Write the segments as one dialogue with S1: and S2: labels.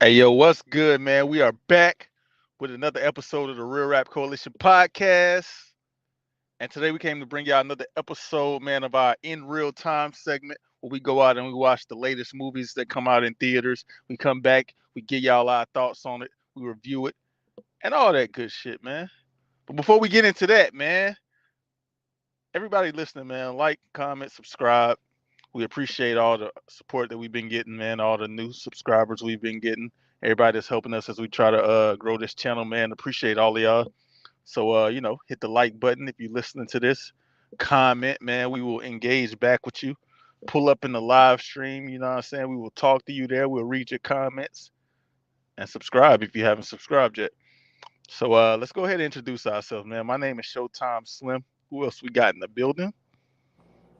S1: Hey, yo, what's good, man? We are back with another episode of the Real Rap Coalition podcast. And today we came to bring y'all another episode, man, of our In Real Time segment where we go out and we watch the latest movies that come out in theaters. We come back, we give y'all our thoughts on it, we review it, and all that good shit, man. But before we get into that, man, everybody listening, man, like, comment, subscribe. We appreciate all the support that we've been getting, man, all the new subscribers we've been getting. Everybody that's helping us as we try to grow this channel, man. Appreciate all of y'all. So hit the like button if you're listening to this. Comment, man. We will engage back with you. Pull up in the live stream, you know what I'm saying? We will talk to you there. We'll read your comments. And subscribe if you haven't subscribed yet. So let's go ahead and introduce ourselves, man. My name is Showtime Slim. Who else we got in the building?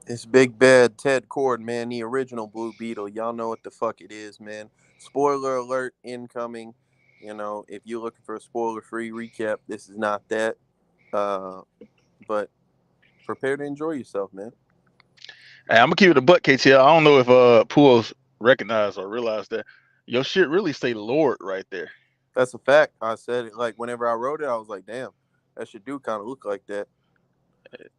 S2: It's Big Bad Ted Cord, man, the original Blue Beetle. Y'all know what the fuck it is, man. Spoiler alert incoming. You know, if you're looking for a spoiler-free recap, this is not that. But prepare to enjoy yourself, man.
S1: Hey, I'm gonna keep it a butt, KTL. I don't know if Pools recognize or realize that your shit really say Lord right there.
S2: That's a fact. I said it, like, whenever I wrote it, I was like, damn, that shit do kind of look like that.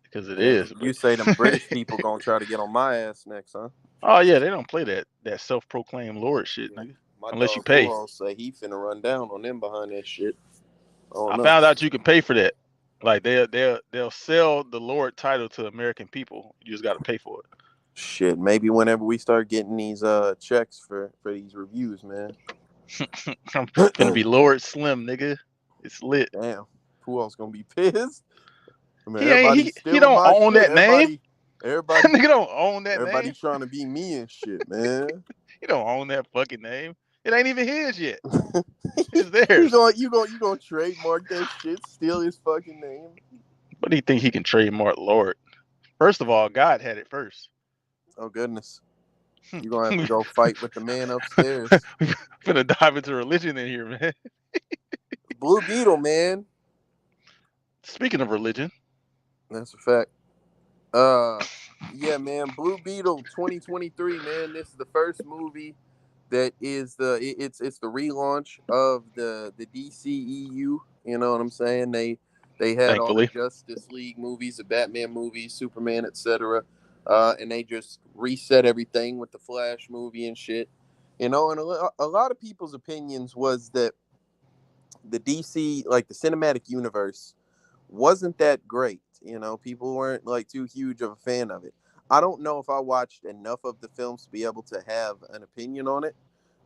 S1: Because it
S2: Yeah,
S1: is.
S2: you say them British people gonna try to get on my ass next, huh?
S1: Oh yeah, they don't play that self-proclaimed Lord shit, nigga.
S2: My
S1: Unless you
S2: dog
S1: pay.
S2: Furon say he finna run down on them behind that shit.
S1: I
S2: Oh no.
S1: found out you can pay for that. Like they'll sell the Lord title to American people. You just got to pay for it.
S2: Shit, maybe whenever we start getting these checks for these reviews, man.
S1: I'm gonna be Lord Slim, nigga. It's lit.
S2: Damn, who else gonna be pissed? I mean,
S1: He ain't
S2: everybody's
S1: he
S2: stealing
S1: don't
S2: my
S1: own
S2: shit.
S1: that name. That
S2: Everybody,
S1: nigga don't own that
S2: everybody
S1: name.
S2: trying to be me and shit, man.
S1: He don't own that fucking name. It ain't even his yet. It's
S2: you
S1: theirs.
S2: gonna you gonna trademark that shit? Steal his fucking name?
S1: What do you think he can trademark Lord? First of all, God had it first.
S2: Oh goodness, you gonna have to go fight with the man upstairs.
S1: We're gonna dive into religion in here, man.
S2: Blue Beetle, man.
S1: Speaking of religion,
S2: That's a fact. Yeah, man. Blue Beetle 2023, man. This is the first movie that is it's the relaunch of the DCEU. You know what I'm saying? They had all the
S1: thankfully.
S2: Justice League movies, the Batman movies, Superman, etc. And they just reset everything with the Flash movie and shit. You know, and a lot of people's opinions was that the DC, like the cinematic universe, wasn't that great. You know, people weren't like too huge of a fan of it. I don't know if I watched enough of the films to be able to have an opinion on it,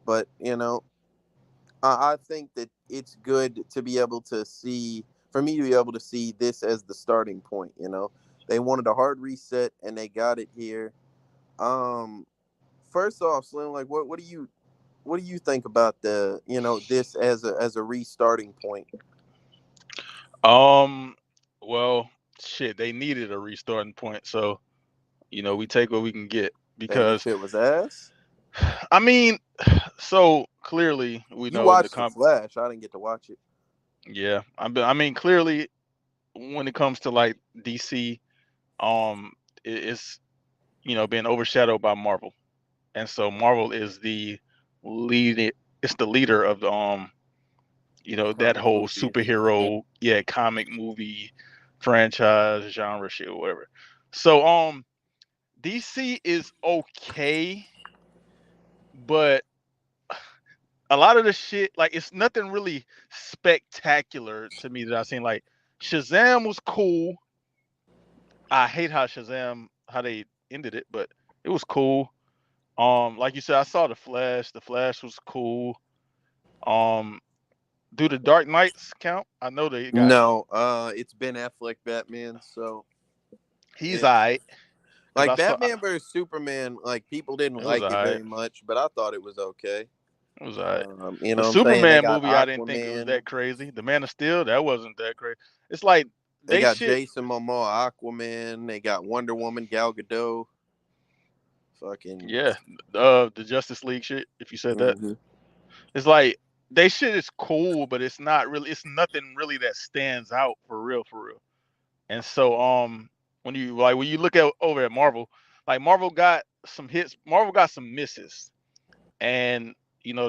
S2: but you know, I think that it's good to be able to see, for me to be able to see this as the starting point. You know, they wanted a hard reset and they got it here. Um, First off, Slim, like, what do you think about the, you know, this as a restarting point?
S1: Um, well, shit, they needed a restarting point, so we take what we can get
S2: And the
S1: because,
S2: shit was ass.
S1: I mean, so clearly we
S2: You
S1: know in the
S2: watched the Flash. I didn't get to watch it.
S1: yeah, I mean clearly when it comes to like DC, it's being overshadowed by Marvel, and so Marvel is the lead. It's the leader of the that
S2: Comic
S1: whole
S2: movies.
S1: superhero, yeah, comic movie franchise genre shit or whatever. So DC is okay, but a lot of the shit, like, it's nothing really spectacular to me that I've seen. Like, Shazam was cool. I hate how they ended it, but it was cool. Like you said, I saw the Flash. The Flash was cool. Um, do the Dark Knights count? I know they got
S2: No, it's Ben Affleck Batman. So
S1: he's
S2: it's
S1: alright because
S2: like
S1: I saw
S2: Batman versus Superman. Like people didn't
S1: it was
S2: like it
S1: alright.
S2: very much, but I thought it was okay.
S1: It was alright.
S2: You
S1: The
S2: know what I'm saying? They
S1: Superman
S2: got
S1: movie, I didn't think it was
S2: Aquaman.
S1: that crazy. The Man of Steel, that wasn't that crazy. It's like
S2: They
S1: they
S2: got
S1: shit.
S2: Jason Momoa, Aquaman. They got Wonder Woman, Gal Gadot. Fucking.
S1: Yeah, the Justice League shit. If you said that,
S2: Mm-hmm.
S1: it's like they shit is cool, but it's not really. It's nothing really that stands out for real, for real. And so, when you look at Marvel, like Marvel got some hits, Marvel got some misses, and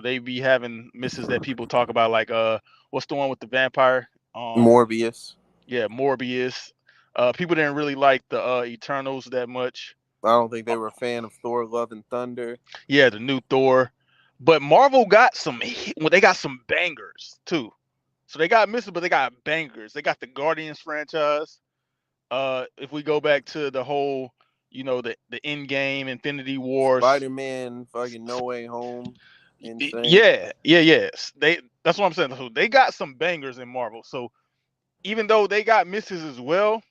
S1: they be having misses that people talk about, like what's the one with the vampire?
S2: Morbius.
S1: Yeah, Morbius. People didn't really like the Eternals that much.
S2: I don't think
S1: Uh,
S2: they were a fan of Thor: Love and Thunder.
S1: yeah, the new Thor. But Marvel got well, they got some bangers too. So they got misses, but they got bangers. They got the Guardians franchise. If we go back to the whole, the end game, Infinity Wars.
S2: Spider-Man, fucking No Way Home, insane.
S1: Yeah, yeah, yes. That's what I'm saying. So they got some bangers in Marvel. So even though they got misses as well,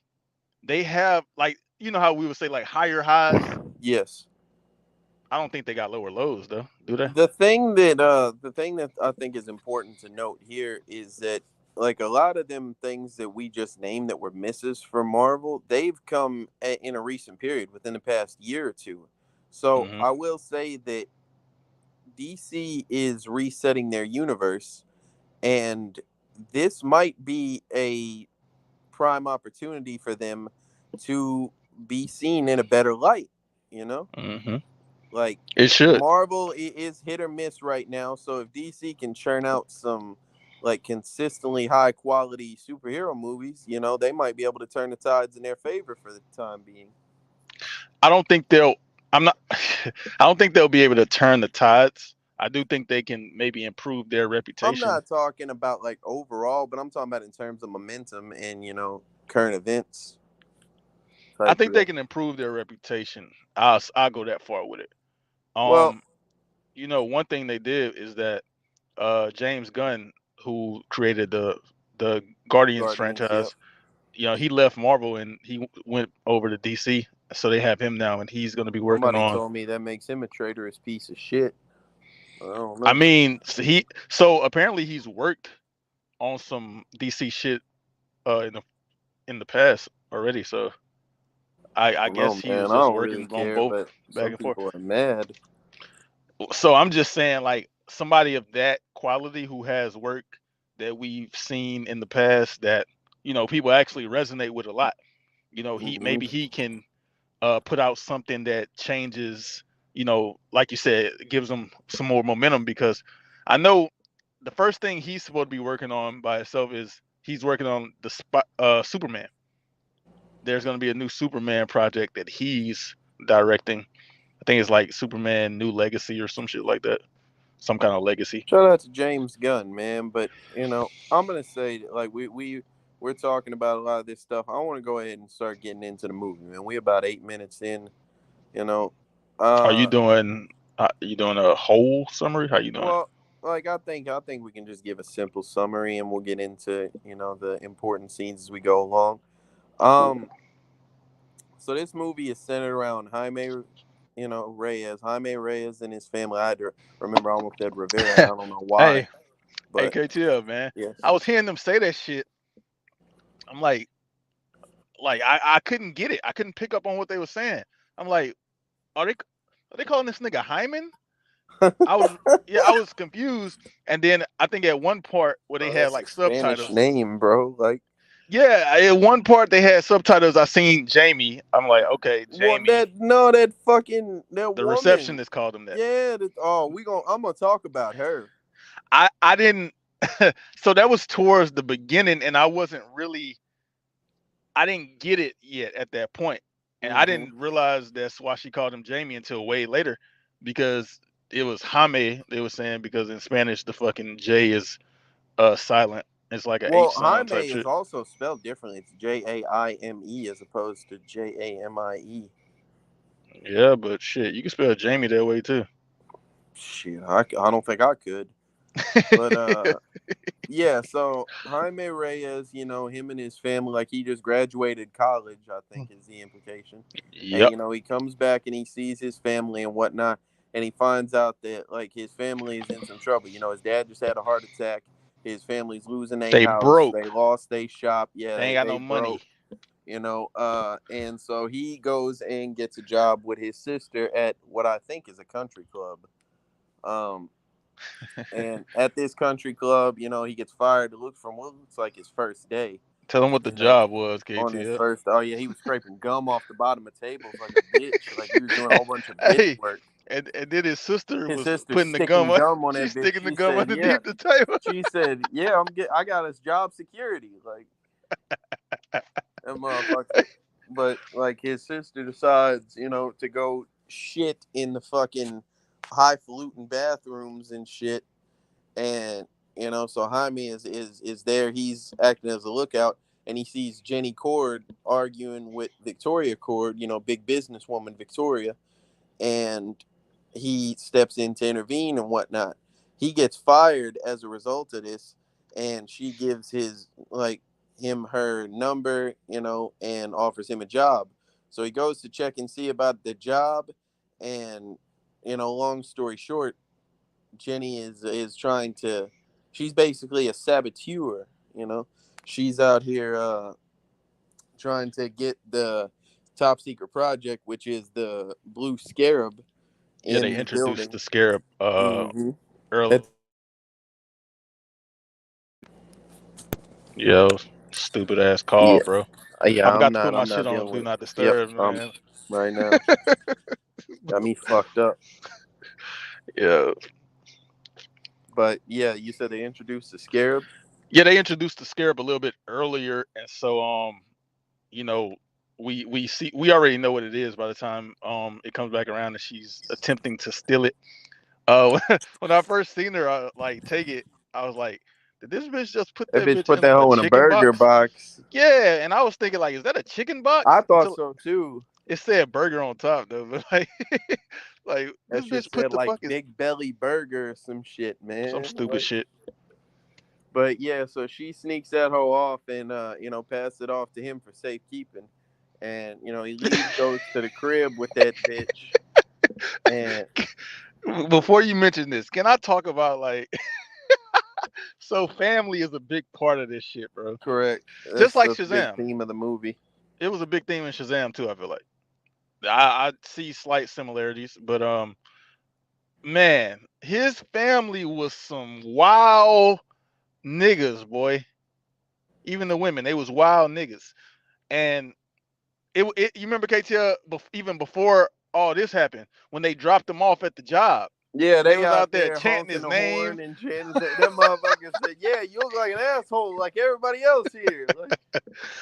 S1: they have, like, how we would say, like, higher highs.
S2: Yes.
S1: I don't think they got lower lows though, do they?
S2: The thing that I think is important to note here is that, like, a lot of them things that we just named that were misses for Marvel, they've come in a recent period within the past year or two. So
S1: Hmm.
S2: I will say that DC is resetting their universe, and this might be a prime opportunity for them to be seen in a better light. You know,
S1: Hmm.
S2: like,
S1: It should.
S2: Marvel is hit or miss right now. So if DC can churn out some, like, consistently high quality superhero movies, they might be able to turn the tides in their favor for the time being.
S1: I don't think they'll. I'm not. I don't think they'll be able to turn the tides. I do think they can maybe improve their
S2: I'm
S1: reputation.
S2: not talking about like overall, but I'm talking about in terms of momentum and current events
S1: I
S2: type
S1: think they
S2: deal.
S1: can improve their reputation. I'll go that far with it.
S2: Well,
S1: Um, one thing they did is that James Gunn, who created the Guardians
S2: Guardians, yep.
S1: franchise, he left Marvel and he went over to DC. So they have him now, and he's going to be working
S2: Somebody
S1: on.
S2: told me that makes him a traitorous piece of shit. I don't
S1: I
S2: know.
S1: mean, so apparently he's worked on some DC shit in the past already. So
S2: I
S1: I
S2: don't know,
S1: guess he
S2: man.
S1: was
S2: I
S1: just
S2: don't really
S1: working on
S2: care,
S1: both
S2: but
S1: back
S2: some
S1: and forth.
S2: people are mad.
S1: So I'm just saying, like, somebody of that quality who has work that we've seen in the past that people actually resonate with a lot. He
S2: Hmm.
S1: maybe he can put out something that changes. Like you said, gives them some more momentum, because I know the first thing he's supposed to be working on by himself is he's working on the Superman. There's going to be a new Superman project that he's directing. I think it's like Superman New Legacy or some shit like that. Some kind of legacy.
S2: Shout out to James Gunn, man. But I'm gonna say that, like, we're talking about a lot of this stuff. I want to go ahead and start getting into the movie, man. We about 8 minutes in. You know,
S1: Are you
S2: uh,
S1: doing? You doing a whole summary? How you doing?
S2: well, like, I think we can just give a simple summary, and we'll get into the important scenes as we go along.
S1: Cool.
S2: Um, so this movie is centered around Jaime Reyes and his family. I had to remember, I almost said Rivera, and I don't know why,
S1: Hey, hey,
S2: but
S1: KTL, man.
S2: yes.
S1: I was hearing them say that shit. I'm like I couldn't get it. I couldn't pick up on what they were saying. I'm like, are they calling this nigga Hyman? I was Yeah, I was confused. And then I think at one part where they
S2: Bro,
S1: had
S2: that's a
S1: like
S2: Spanish
S1: subtitles.
S2: name, bro. Like,
S1: Yeah, at one part they had subtitles. I seen Jamie. I'm like, okay,
S2: what
S1: Jamie.
S2: that
S1: The
S2: woman.
S1: receptionist called him that.
S2: Yeah, I'm gonna talk about her.
S1: I didn't. So that was towards the beginning, and I didn't get it yet at that point, and I
S2: Hmm.
S1: didn't realize that's why she called him Jamie until way later, because it was Jaime. They were saying because in Spanish the fucking J is silent. It's like a H
S2: Well,
S1: sound
S2: Jaime
S1: type
S2: is
S1: shit.
S2: also spelled differently. It's Jaime as opposed to Jamie.
S1: Yeah, but shit, you can spell Jamie that way too.
S2: Shit, I don't think I could. But yeah. So Jaime Reyes, him and his family, like, he just graduated college, I think is the implication. And
S1: Yep.
S2: he comes back and he sees his family and whatnot, and he finds out that, like, his family is in some trouble. His dad just had a heart attack. His family's losing their
S1: They
S2: house. They
S1: broke.
S2: lost their shop. Yeah,
S1: They ain't got
S2: they
S1: no
S2: broke.
S1: money.
S2: And so he goes and gets a job with his sister at what I think is a country club. Um, and at this country club, he gets fired. It looks from what looks like his first day.
S1: Tell them what the
S2: You know,
S1: job was,
S2: on his
S1: KTL.
S2: first. Oh yeah, he was scraping gum off the bottom of tables like a bitch. Like, he was doing a whole bunch of bitch
S1: Hey,
S2: work.
S1: and then his sister
S2: His
S1: was
S2: sister
S1: putting the
S2: sticking
S1: gum on.
S2: gum on
S1: She's
S2: that bitch.
S1: sticking the
S2: She
S1: gum
S2: said, "Yeah."
S1: underneath the table.
S2: She said, "Yeah, I got his job security." Like that motherfucker. But like his sister decides, to go shit in the fucking highfalutin bathrooms and shit, and so Jaime is there. He's acting as a lookout, and he sees Jenny Cord arguing with Victoria Cord, big businesswoman Victoria, and he steps in to intervene and whatnot. He gets fired as a result of this, and she gives him her number, and offers him a job. So he goes to check and see about the job, and long story short, Jenny is trying to. She's basically a saboteur. She's out here trying to get the top secret project, which is the Blue Scarab,
S1: Yeah, they
S2: in the
S1: introduced
S2: building.
S1: the Scarab
S2: Mm-hmm.
S1: early. Yo, stupid ass call,
S2: Yeah,
S1: bro. I
S2: yeah.
S1: forgot to put my
S2: I'm
S1: shit
S2: not
S1: on
S2: dealing
S1: Do
S2: with.
S1: Not
S2: Yep.
S1: Disturb, man.
S2: Right now got me fucked up.
S1: Yeah.
S2: But yeah, you said they introduced the Scarab.
S1: Yeah, they introduced the Scarab a little bit earlier, and so you know, we already know what it is by the time it comes back around and she's attempting to steal it. When I first seen her like take it, I was like, did this bitch just put
S2: That
S1: that
S2: bitch
S1: bitch
S2: put
S1: in
S2: that
S1: like a
S2: hoe in a
S1: chicken
S2: burger
S1: box?
S2: box.
S1: Yeah, and I was thinking like, is that a chicken
S2: I
S1: box?
S2: thought
S1: Until
S2: so too.
S1: it said burger on top though, but like, like
S2: That
S1: this
S2: shit
S1: bitch put
S2: said
S1: the
S2: like
S1: fucking
S2: Big Belly Burger or some shit,
S1: some
S2: man.
S1: stupid
S2: Like,
S1: shit.
S2: but yeah, so she sneaks that hoe off and pass it off to him for safekeeping. And he leaves, goes to the crib with that bitch. And
S1: Before you mention this, can I talk about like so family is a big part of this shit, bro.
S2: correct,
S1: Just
S2: that's
S1: like
S2: a big
S1: Shazam.
S2: theme of the movie.
S1: It was a big theme in Shazam too, I feel like. I see slight similarities, but man, his family was some wild niggas, boy. Even the women, they was wild niggas. And you remember KTL even before all this happened, when they dropped him off at the job,
S2: Yeah,
S1: they
S2: they
S1: was
S2: out
S1: out there
S2: there
S1: chanting
S2: honking
S1: his
S2: the
S1: name.
S2: horn and chanting. That motherfucker said, "Yeah, you look like an asshole, like everybody else here." Like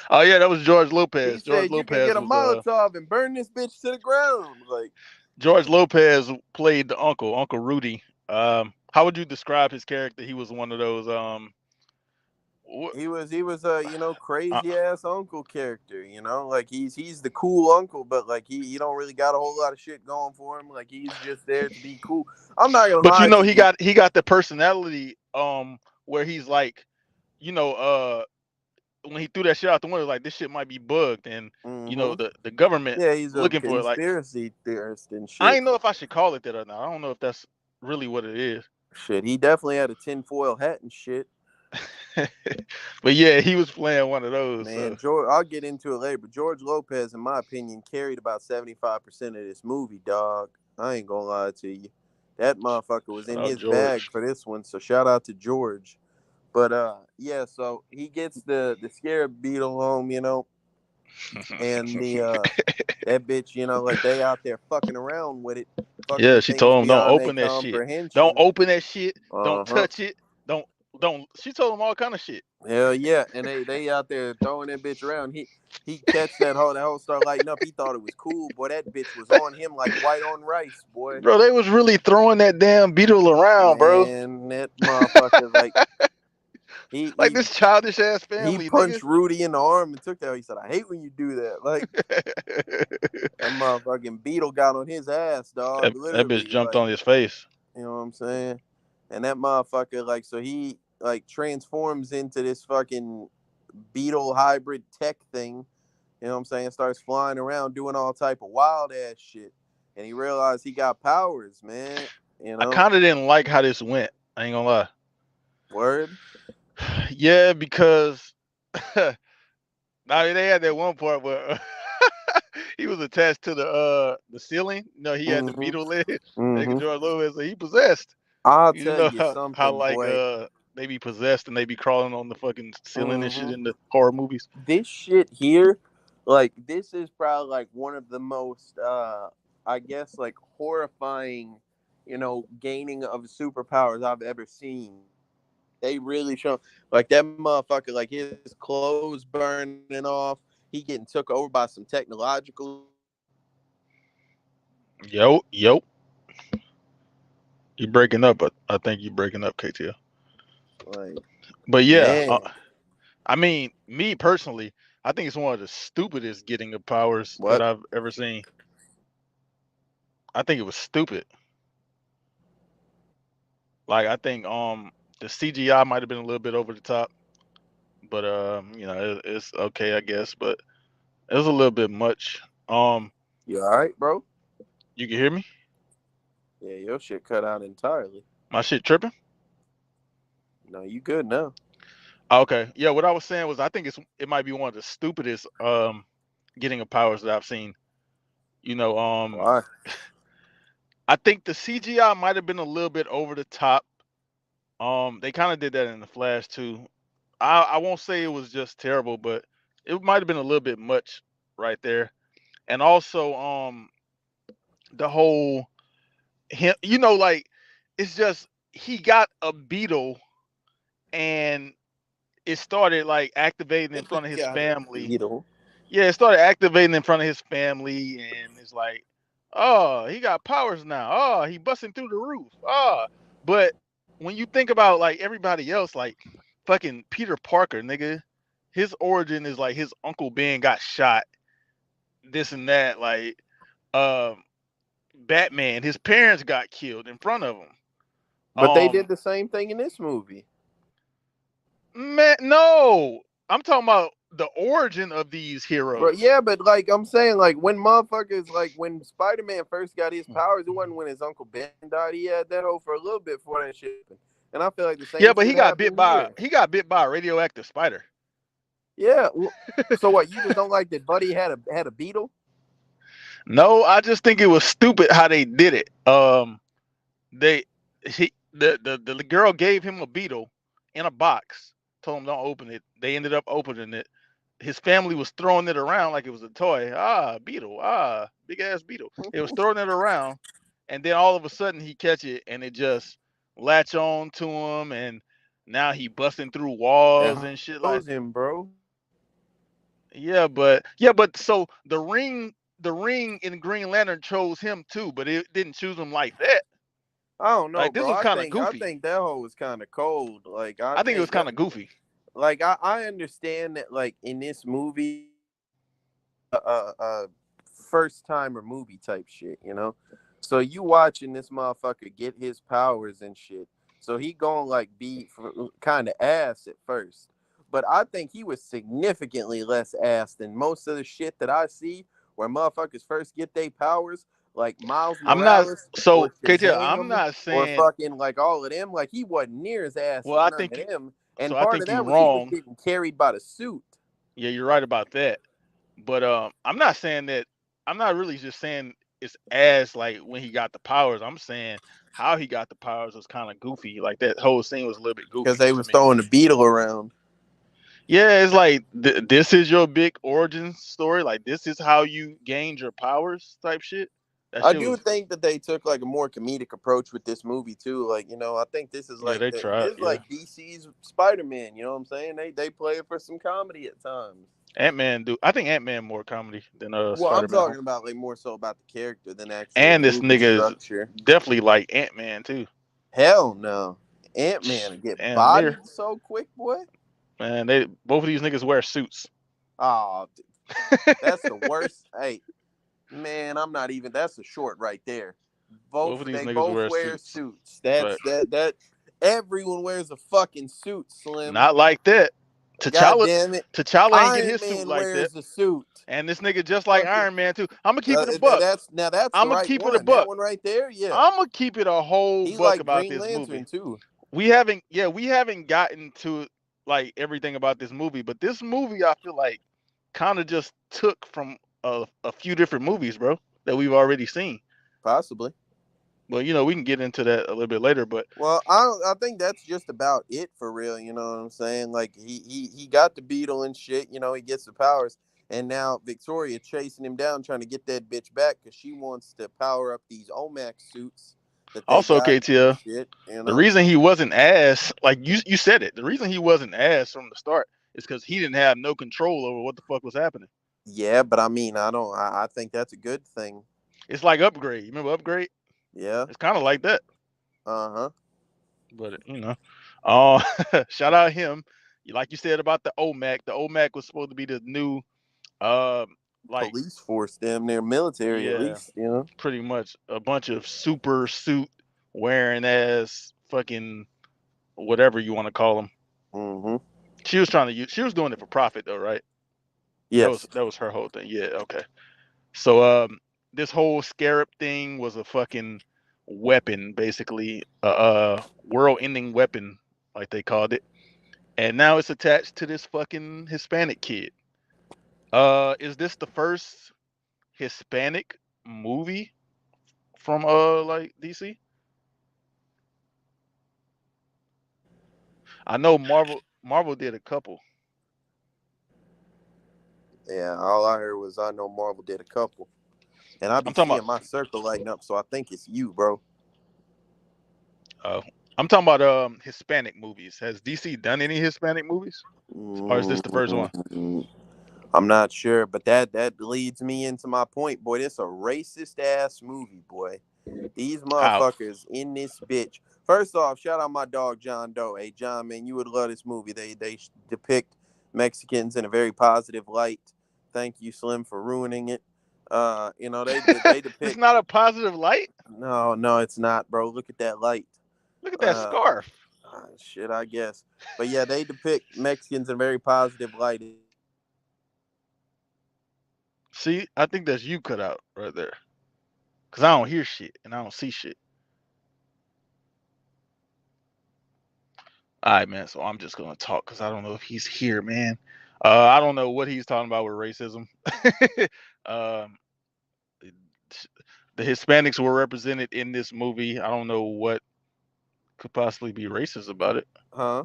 S1: Oh yeah, that was George
S2: he
S1: Lopez. George
S2: said, "You can
S1: Lopez
S2: get a
S1: was
S2: Molotov and burn this bitch to the ground." Like
S1: George Lopez played the Uncle Rudy. How would you describe his character? He was one of those wh-
S2: he was a crazy ass uncle character. Like he's the cool uncle, but like he don't really got a whole lot of shit going for him. Like he's just there to be cool. I'm not gonna
S1: but
S2: lie to you.
S1: he got the personality where he's like, you know, when he threw that shit out the window, like this shit might be bugged, and
S2: Hmm.
S1: the government
S2: Yeah, he's a
S1: looking for it. Like
S2: conspiracy theorist and
S1: I
S2: shit.
S1: ain't know if I should call it that or not. I don't know if that's really what it is.
S2: Shit, he definitely had a tinfoil hat and shit.
S1: But yeah, he was playing one of those.
S2: Man,
S1: So
S2: George, I'll get into it later, but George Lopez, in my opinion, carried about 75% of this movie, dog. I ain't gonna lie to you. That motherfucker was
S1: shout
S2: in
S1: out
S2: his bag
S1: George.
S2: for this one, so shout out to George. But yeah, so he gets the Scarab Beetle home, and the that bitch, like they out there fucking around with it, fucking
S1: Yeah,
S2: with
S1: she
S2: things
S1: told him don't
S2: beyond their
S1: open that shit. Don't
S2: comprehension.
S1: open that shit. Don't
S2: Uh-huh.
S1: touch it. Don't don't. She told him all kind of shit.
S2: Hell yeah, and they out there throwing that bitch around. He catch that whole start lighting up. He thought it was cool, boy. That bitch was on him like white on rice, boy.
S1: Bro, they was really throwing that damn beetle around, bro.
S2: Man, that motherfucker like he
S1: Like
S2: he
S1: this childish ass
S2: he
S1: family,
S2: punched
S1: nigga.
S2: Rudy in the arm and took that. He said, "I hate when you do that." Like that motherfucking beetle got on his ass, dog.
S1: That bitch
S2: Literally,
S1: jumped
S2: like
S1: on his face.
S2: you know what I'm saying. And that motherfucker, like, so he like transforms into this fucking beetle hybrid tech thing. You know what I'm saying? Starts flying around doing all type of wild ass shit. And he realized he got powers, man. You
S1: I
S2: know?
S1: kind of didn't like how this went. I ain't gonna lie.
S2: Word?
S1: Yeah, because now they had that one part where he was attached to the ceiling. He had the
S2: Mm-hmm.
S1: beetle leg. Nigga
S2: Mm-hmm.
S1: George Lewis, so he possessed.
S2: I'll
S1: You
S2: tell
S1: know
S2: you
S1: how
S2: something,
S1: like
S2: boy.
S1: they be possessed and they be crawling on the fucking ceiling and shit
S2: Mm-hmm.
S1: in the horror movies.
S2: This shit here, like, this is probably like one of the most I guess, like horrifying, gaining of superpowers I've ever seen. They really show like that motherfucker, like his clothes burning off. He getting took over by some technological shit.
S1: Yo, you breaking up, but I think you breaking up, KTL.
S2: Like,
S1: But yeah,
S2: man,
S1: I mean, me personally, I think it's one of the stupidest getting of powers that
S2: what?
S1: I've ever seen. I think it was stupid. Like I think the CGI might have been a little bit over the top, but it's okay, I guess. But it was a little bit much.
S2: You all right, bro?
S1: You can hear me?
S2: Yeah, your shit cut out entirely.
S1: My shit tripping?
S2: No, you good now.
S1: Okay. Yeah, what I was saying was I think it might be one of the stupidest getting of powers that I've seen. You know,
S2: Why?
S1: I think the CGI might have been a little bit over the top. They kind of did that in the Flash too. I won't say it was just terrible, but it might have been a little bit much right there. And also, the whole him, like it's just he got a beetle and it started like activating in front of
S2: He
S1: his
S2: got a
S1: family.
S2: beetle.
S1: Yeah, it started activating in front of his family, and it's like, oh, he got powers now. Oh, he busting through the roof. Oh, but when you think about like everybody else, like fucking Peter Parker, nigga, his origin is like his uncle Ben got shot, this and that. Like, um, Batman, his parents got killed in front of him.
S2: But they did
S1: Um,
S2: the same thing in this movie.
S1: Man, no, I'm talking about the origin of these
S2: Bro,
S1: heroes.
S2: yeah, but like I'm saying, like when motherfuckers, like when Spider-Man first got his powers, it wasn't when his Uncle Ben died. He had that hoe for a little bit before that shit happened. And I feel like the
S1: Yeah,
S2: same
S1: but
S2: shit happened here.
S1: he got bit by a radioactive spider.
S2: Yeah. So what? You just don't like that Buddy had a beetle?
S1: No, I just think it was stupid how they did it. They he the girl gave him a beetle in a box, told him don't open it. They ended up opening it. His family was throwing it around like it was a toy. Ah, beetle. Ah, big ass beetle. It was throwing it around, and then all of a sudden he catch it, and it just latch on to him, and now he busting through walls
S2: That
S1: and shit like.
S2: chose him, bro.
S1: Yeah, but so the ring in Green Lantern chose him too, but it didn't choose him like that.
S2: I don't know,
S1: Like this
S2: bro.
S1: was
S2: I
S1: kind of
S2: think I
S1: goofy.
S2: think that hoe was kind of cold. Like I
S1: I think it was
S2: think that,
S1: kind of goofy.
S2: like I understand that, like in this movie, first timer movie type shit, you know. So you watching this motherfucker get his powers and shit. So he gonna like be kind of ass at first, but I think he was significantly less ass than most of the shit that I see where motherfuckers first get their powers, like Miles
S1: I'm not
S2: Morales or
S1: so KTL. I'm
S2: Shazam
S1: not
S2: or
S1: saying.
S2: fucking like all of them. Like he wasn't near as ass
S1: Well,
S2: as
S1: I
S2: none
S1: think
S2: of
S1: you.
S2: them.
S1: So
S2: And
S1: I
S2: part of
S1: think you
S2: that was he was
S1: wrong.
S2: getting carried by the suit.
S1: Yeah, you're right about that. But I'm not saying that. I'm not really just saying it's as like when he got the powers. I'm saying how he got the powers was kind of goofy. Like that whole scene was a little bit
S2: Because
S1: goofy
S2: they
S1: to
S2: was
S1: me.
S2: throwing the beetle around.
S1: Yeah, it's like this is your big origin story. Like this is how you gained your powers, type shit. That
S2: I
S1: shit
S2: do
S1: was.
S2: think that they took like a more comedic approach with this movie too. Like, I think this is
S1: Yeah,
S2: like
S1: they tried.
S2: this is
S1: Yeah,
S2: like DC's Spider-Man, you know what I'm saying? They play it for some comedy at times.
S1: Ant Man do. I think Ant Man more comedy than
S2: Well, I'm
S1: Spider Man.
S2: talking about like more so about the character than actual
S1: And this
S2: movie
S1: nigga is
S2: structure.
S1: definitely like Ant Man too.
S2: Hell no. Ant-Man get
S1: Damn near.
S2: bodied so quick, boy.
S1: Man, they both of these niggas wear suits.
S2: Oh, that's the worst. Hey, man, I'm not even. That's a short right there.
S1: Both
S2: Both
S1: of these
S2: they
S1: niggas
S2: both
S1: wear
S2: wear
S1: suits.
S2: suits. That's
S1: But
S2: that. Everyone wears a fucking suit, Slim.
S1: not like that.
S2: God
S1: T'Challa,
S2: damn it.
S1: T'Challa ain't get
S2: Iron
S1: his suit
S2: Man
S1: like that.
S2: wears a suit.
S1: And this nigga just like
S2: Fucking
S1: Iron Man too. I'm gonna keep it a buck.
S2: that's
S1: I'm
S2: the
S1: gonna
S2: right
S1: keep it a
S2: one. That
S1: buck.
S2: one right there, yeah.
S1: I'm gonna keep it a whole
S2: He
S1: buck
S2: like
S1: about
S2: Green
S1: this movie.
S2: Lantern too.
S1: We haven't gotten to like everything about this movie, but this movie I feel like kind of just took from a few different movies, bro, that we've already seen.
S2: Possibly.
S1: Well, we can get into that a little bit later, but
S2: Well, I think that's just about it for real. You know what I'm saying? Like he got the beetle and shit. He gets the powers. And now Victoria chasing him down, trying to get that bitch back because she wants to power up these OMAC suits that they
S1: Also,
S2: got and
S1: KTL,
S2: shit. You
S1: the
S2: know.
S1: reason he wasn't ass, like you said it, the reason he wasn't ass from the start is because he didn't have no control over what the fuck was happening.
S2: Yeah, but I mean, I don't. I think that's a good thing.
S1: It's like Upgrade. You remember Upgrade?
S2: Yeah.
S1: It's kind of like that.
S2: Uh-huh.
S1: But uh, shout out him. Like you said about the OMAC. The OMAC was supposed to be the new, um, like
S2: Police force, damn near military at
S1: yeah,
S2: least. You know.
S1: pretty much a bunch of super suit wearing ass fucking whatever you want to call them.
S2: Mm-hmm.
S1: She was trying to use. She was doing it for profit though, right?
S2: Yes.
S1: That was her whole thing. Yeah. Okay. So this whole Scarab thing was a fucking weapon, basically, world-ending weapon, like they called it, and now it's attached to this fucking Hispanic kid. Is this the first Hispanic movie from like DC? I know Marvel did a couple.
S2: Yeah. All I heard was I know Marvel did a couple, and I be
S1: I'm talking about
S2: seeing my circle lighting up, so I think it's you, bro.
S1: uh, I'm talking about Hispanic movies. Has DC done any Hispanic movies, or is this the first one?
S2: Mm, I'm not sure, but that leads me into my point, boy. This a racist ass movie, boy. These
S1: How?
S2: motherfuckers in this bitch. First off, shout out my dog John Doe. Hey John, man, you would love this movie. They depict Mexicans in a very positive light. Thank you, Slim, for ruining it. They
S1: It's
S2: depict.
S1: not a positive light.
S2: No, it's not, bro. Look at that light.
S1: Look at that
S2: Uh,
S1: scarf.
S2: shit, I guess. But yeah, they depict Mexicans in a very positive light.
S1: See, I think that's you cut out right there. Cause I don't hear shit and I don't see shit. All right, man. So I'm just gonna talk because I don't know if he's here, man. I don't know what he's talking about with racism. um, the Hispanics were represented in this movie. I don't know what could possibly be racist about it.
S2: Huh?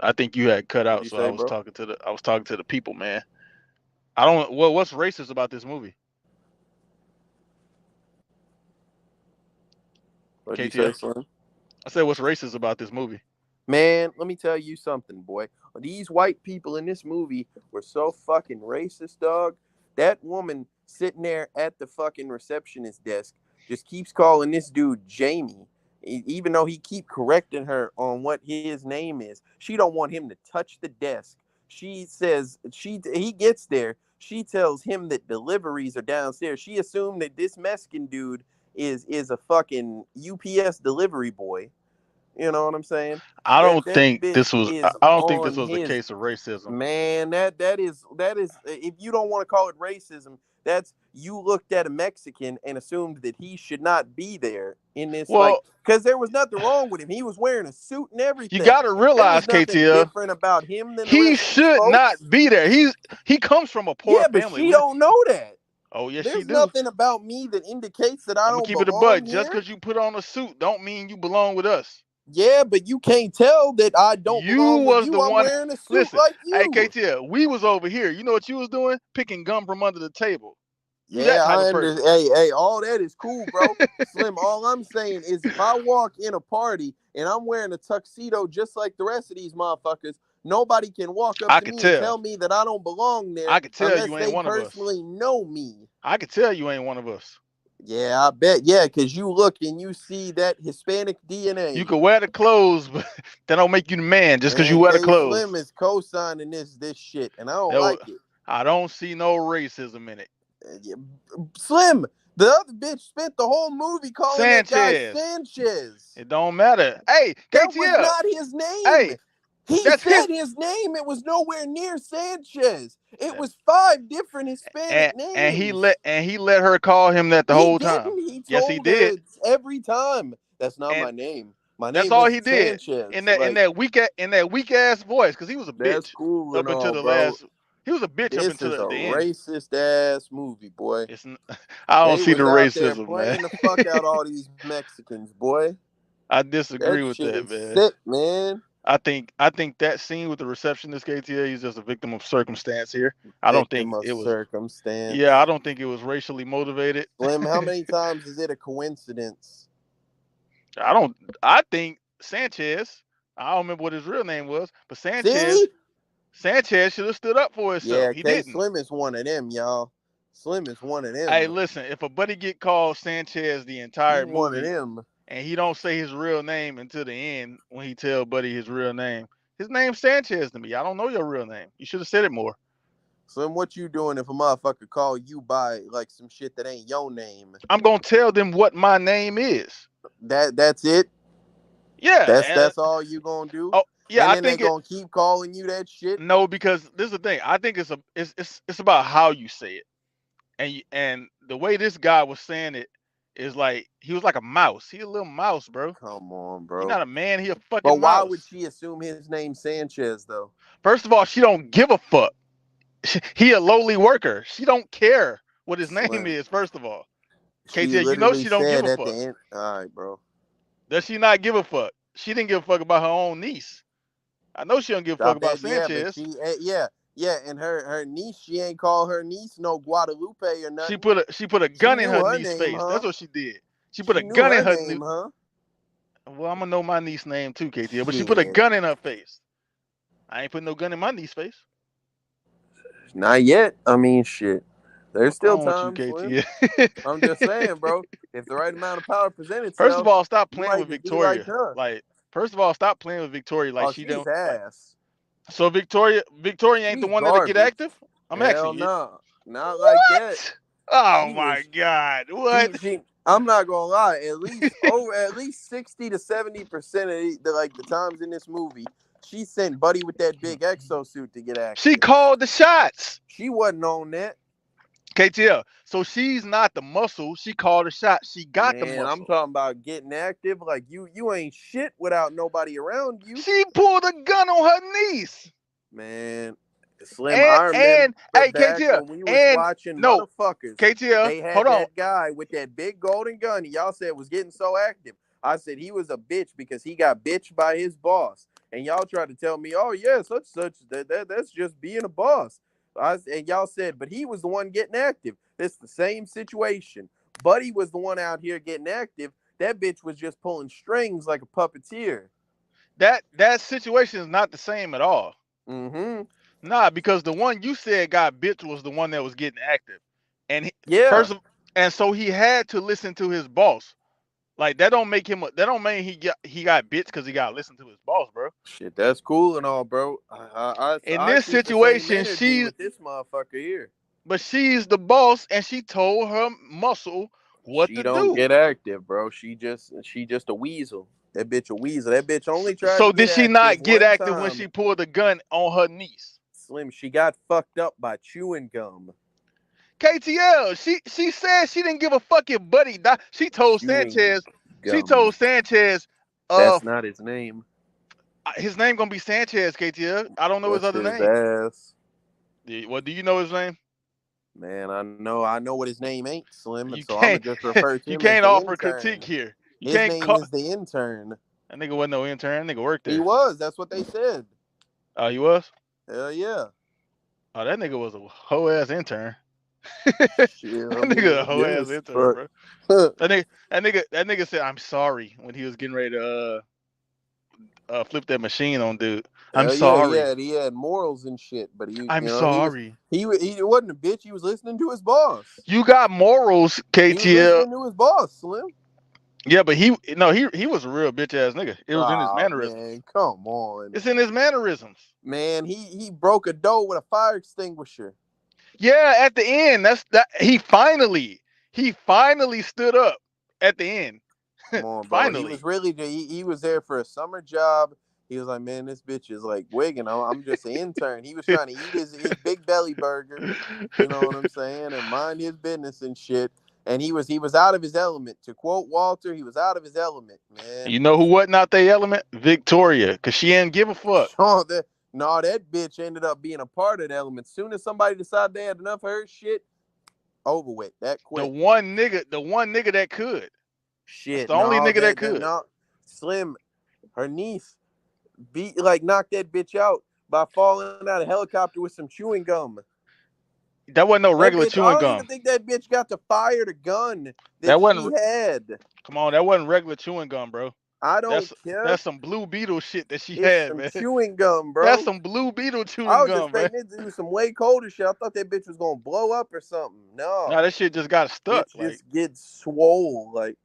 S1: I think you had cut
S2: What'd
S1: out,
S2: you
S1: so I
S2: say,
S1: was
S2: bro?
S1: talking to the people, man. I don't. What's racist about this movie?
S2: What'd you say,
S1: KTL.
S2: Slim?
S1: I said, what's racist about this movie?
S2: Man, let me tell you something, boy. These white people in this movie were so fucking racist, dog. That woman sitting there at the fucking receptionist desk just keeps calling this dude Jamie, even though he keep correcting her on what his name is. She don't want him to touch the desk. She says he gets there. She tells him that deliveries are downstairs. She assumed that this Mexican dude is a fucking UPS delivery boy. You know what I'm saying?
S1: I
S2: That
S1: don't
S2: that
S1: think
S2: bitch
S1: this was.
S2: is
S1: I don't think this
S2: on
S1: was a
S2: his
S1: case of racism.
S2: man. That is if you don't want to call it racism, that's you looked at a Mexican and assumed that he should not be there in this like
S1: Well,
S2: because there was nothing wrong with him. He was wearing a suit and
S1: you
S2: everything.
S1: got to
S2: There
S1: realize,
S2: was nothing
S1: KTL,
S2: different about him than the
S1: he
S2: rest of these
S1: should not
S2: folks.
S1: be there. He comes from a poor
S2: Yeah, but
S1: family.
S2: she don't know that.
S1: Oh yes, she
S2: There's
S1: do.
S2: nothing about me that indicates that I
S1: I'm gonna
S2: don't
S1: keep it a bud.
S2: belong
S1: Just
S2: here.
S1: because you put on a suit, don't mean you belong with us.
S2: Yeah, but you can't tell that I don't
S1: You
S2: belong with
S1: was
S2: you.
S1: the
S2: I'm
S1: one.
S2: wearing a suit
S1: Listen,
S2: like
S1: hey
S2: you.
S1: KTL, we was over here. You know what you was doing? Picking gum from under the table. You that
S2: Yeah,
S1: type
S2: I
S1: of person.
S2: understand. Hey, all that is cool, bro. Slim, all I'm saying is if I walk in a party and I'm wearing a tuxedo just like the rest of these motherfuckers, nobody can walk up
S1: I
S2: to
S1: could
S2: me and
S1: tell.
S2: tell me that I don't belong there
S1: I could tell
S2: unless
S1: you ain't
S2: they
S1: one of us.
S2: personally know me.
S1: I could tell you ain't one of us.
S2: Yeah, I bet. Yeah, because you look and you see that Hispanic
S1: You
S2: DNA.
S1: could wear the clothes, but that don't make you the man just because you
S2: Man,
S1: wear the
S2: K
S1: clothes.
S2: Slim is co-signing this shit, and I don't
S1: That was,
S2: like it.
S1: I don't see no racism in it.
S2: Yeah, Slim, the other bitch spent the whole movie calling that guy
S1: Sanchez.
S2: Sanchez.
S1: It don't matter. Hey,
S2: That was
S1: KTL.
S2: not his name.
S1: Hey,
S2: He
S1: that's his.
S2: said his name. It was nowhere near Sanchez. It was 5 different Hispanic names.
S1: And he let her call him that the
S2: He
S1: whole time.
S2: didn't. He
S1: Yes, he
S2: told her
S1: did.
S2: it's every time. That's not
S1: And
S2: my name. My
S1: that's
S2: name
S1: all he
S2: isn't
S1: did
S2: Sanchez.
S1: in
S2: Like,
S1: that weak ass voice because he was a
S2: that's
S1: bitch
S2: cool and
S1: up until
S2: all,
S1: the
S2: bro.
S1: last. He was a bitch up
S2: This
S1: until
S2: is a
S1: the end.
S2: racist ass movie, boy.
S1: It's I don't
S2: They
S1: see the
S2: was out there
S1: racism, man.
S2: playing the fuck out all these Mexicans, boy.
S1: I
S2: That
S1: disagree with
S2: shit
S1: that,
S2: is
S1: man.
S2: sick, man.
S1: I think that scene with the receptionist KTA is just a victim of circumstance here. I don't think
S2: Victim of
S1: it was. Yeah, I
S2: circumstance.
S1: don't think it was racially motivated.
S2: Slim, how many times is it a coincidence?
S1: I don't. I think Sanchez. I don't remember what his real name was, but
S2: See?
S1: Sanchez should have stood up for himself.
S2: Yeah,
S1: He
S2: K
S1: didn't.
S2: Slim is one of them, y'all. Slim is one of
S1: Hey,
S2: them.
S1: listen. If a buddy get called Sanchez the
S2: He
S1: entire
S2: one of
S1: movie
S2: them.
S1: and he don't say his real name until the end when he tell buddy his real name, his name's Sanchez to me. I don't know your real name. You should have said it more.
S2: Slim, what you doing if a motherfucker call you by like some shit that ain't your name?
S1: I'm gonna tell them what my name is.
S2: That's it.
S1: Yeah.
S2: That's all you gonna do.
S1: Oh, yeah.
S2: And
S1: I
S2: then they
S1: think it.
S2: gonna keep calling you that shit.
S1: No, because this is the thing. I think it's about how you say it, and the way this guy was saying it is like he was like a mouse. He a little mouse, bro.
S2: Come on,
S1: He
S2: bro.
S1: not a man. He a
S2: But
S1: fucking
S2: why would
S1: mouse.
S2: she assume his name Sanchez though?
S1: First of all, she don't give a fuck. He a lowly worker. She don't care what his name
S2: Slim.
S1: is. First of all,
S2: She
S1: KJ, you know
S2: literally
S1: she don't give
S2: said
S1: a
S2: at the
S1: fuck.
S2: end. All right, bro.
S1: Does she not give a fuck? She didn't give a fuck about her own niece. I know she don't give a
S2: I
S1: fuck about
S2: bet, yeah, but
S1: Sanchez.
S2: yeah, and her niece, she ain't call her niece no Guadalupe or
S1: She
S2: nothing.
S1: put a
S2: She
S1: gun in
S2: knew
S1: her
S2: her
S1: niece's
S2: name,
S1: face. That's
S2: huh?
S1: what she did. She put a
S2: She knew
S1: gun in
S2: her
S1: her.
S2: name, huh?
S1: Well, I'm gonna know my niece's name too, KTL. But she put a
S2: Shit,
S1: gun in her face. I ain't putting no gun in my niece's face.
S2: not yet. I mean, shit. There's
S1: What's
S2: still
S1: wrong with you,
S2: time, Slim.
S1: KTL?
S2: I'm just saying, bro. If the right amount of power present
S1: First of
S2: itself,
S1: all, stop
S2: you
S1: playing
S2: might
S1: with
S2: just be like
S1: Victoria.
S2: her.
S1: Like, first of all, stop playing with Victoria like
S2: Oh,
S1: she
S2: she's
S1: don't like.
S2: ass.
S1: So Victoria ain't the
S2: She's
S1: one that'll get
S2: garbage.
S1: active. I'm
S2: Hell
S1: asking you.
S2: no, not like that.
S1: What? Oh
S2: She
S1: my
S2: was
S1: God! What?
S2: she. I'm not gonna lie. At least 60 to 70% of the times in this movie, she sent Buddy with that big exosuit to get
S1: She
S2: active.
S1: called the shots.
S2: She wasn't on that.
S1: KTL. So she's not the muscle. She called the shot. She got the
S2: Man, I'm
S1: muscle.
S2: talking about getting active. Like you ain't shit without nobody around you.
S1: She pulled a gun on her niece.
S2: Man, Slim, I remember
S1: And hey
S2: back
S1: KTL
S2: when we was
S1: and
S2: watching
S1: no
S2: Motherfuckers,
S1: KTL.
S2: they
S1: Hold
S2: had
S1: on.
S2: that guy with that big golden gun. Y'all said was getting so active. I said he was a bitch because he got bitched by his boss. And y'all tried to tell me, oh yeah, such that's just being a boss. And y'all said, but he was the one getting active. It's the same situation. Buddy was the one out here getting active. That bitch was just pulling strings like a puppeteer.
S1: That situation is not the same at all.
S2: Mm-hmm.
S1: Nah, because the one you said got bitch was the one that was getting active, and
S2: Yeah.
S1: first of, and so he had to listen to his boss. Like that don't make him. That don't mean he got bitch because he got to listen to his boss, bro.
S2: Shit, that's cool and all, bro.
S1: In
S2: I
S1: this
S2: keep the same
S1: situation,
S2: energy with this motherfucker here.
S1: she's the boss, and she told her muscle what
S2: She
S1: to
S2: don't
S1: do.
S2: get active, bro. She just a weasel. That bitch a weasel. That bitch only tried
S1: So
S2: to get
S1: did she
S2: active
S1: not get
S2: one
S1: active when
S2: time.
S1: she pulled the gun on her niece?
S2: Slim, she got fucked up by chewing gum.
S1: KTL. She said she didn't give a fucking buddy. She told
S2: Chewing
S1: Sanchez. She
S2: gum.
S1: told Sanchez. Uh,
S2: That's not his name.
S1: his name gonna be Sanchez. KTL. I don't know his
S2: That's
S1: other
S2: his
S1: name.
S2: ass.
S1: Well, do you know his name?
S2: Man, I know what his name ain't, Slim, and
S1: You
S2: so I'm
S1: can't.
S2: gonna just refer to
S1: You
S2: him as
S1: can't
S2: the
S1: offer critique
S2: intern.
S1: here. You
S2: His
S1: can't
S2: name
S1: call.
S2: is the intern.
S1: That nigga wasn't no intern. That nigga worked
S2: He
S1: there.
S2: was. That's what they said.
S1: Oh, he was.
S2: Hell yeah.
S1: Oh, that nigga was a hoe ass intern.
S2: Shit,
S1: That
S2: I
S1: nigga
S2: mean,
S1: a
S2: I
S1: hoe ass
S2: guess.
S1: intern,
S2: Fuck.
S1: bro. That nigga said I'm sorry when he was getting ready to flip that machine on dude. I'm
S2: Hell yeah,
S1: sorry.
S2: he had morals and shit, but
S1: I'm sorry.
S2: he wasn't a bitch. He was listening to his boss.
S1: You got morals,
S2: He was
S1: KTL.
S2: listening to his boss, Slim.
S1: Yeah, but he was a real bitch ass nigga. It was in his
S2: Ah
S1: mannerisms.
S2: man, come on,
S1: It's in his mannerisms.
S2: man. He broke a door with a fire extinguisher.
S1: Yeah, at the end, that's that he finally stood up at the end.
S2: Come on, bro. He was
S1: Finally.
S2: really he was there for a summer job. He was like, man, this bitch is like wigging. I'm just an intern. He was trying to eat his big belly burger. You know what I'm saying? And mind his business and shit. And he was out of his element. To quote Walter, he was out of his element, man.
S1: You know who wasn't out their element? Victoria, cause she didn't give a fuck.
S2: Oh, that bitch ended up being a part of the element. Soon as somebody decided they had enough of her shit, over with that quick.
S1: The one nigga that could. That's
S2: Shit,
S1: the only
S2: no,
S1: nigga that could.
S2: no, Slim, her niece. knock that bitch out by falling out of a helicopter with some chewing gum.
S1: That wasn't no
S2: That
S1: regular
S2: bitch, I
S1: chewing
S2: don't even
S1: gum.
S2: think that bitch got to fire the gun that
S1: That
S2: she
S1: wasn't.
S2: had.
S1: Come on, that wasn't regular chewing gum, bro.
S2: I
S1: That's
S2: don't care.
S1: that's some Blue Beetle shit that she
S2: It's
S1: had,
S2: some
S1: man.
S2: chewing gum,
S1: That's
S2: bro.
S1: some Blue Beetle
S2: I
S1: chewing
S2: was
S1: gum, man.
S2: expecting it to do some way colder shit. I thought that bitch was gonna blow up or something.
S1: Nah,
S2: No,
S1: that shit just got stuck.
S2: bitch
S1: Like
S2: just gets swole. Like,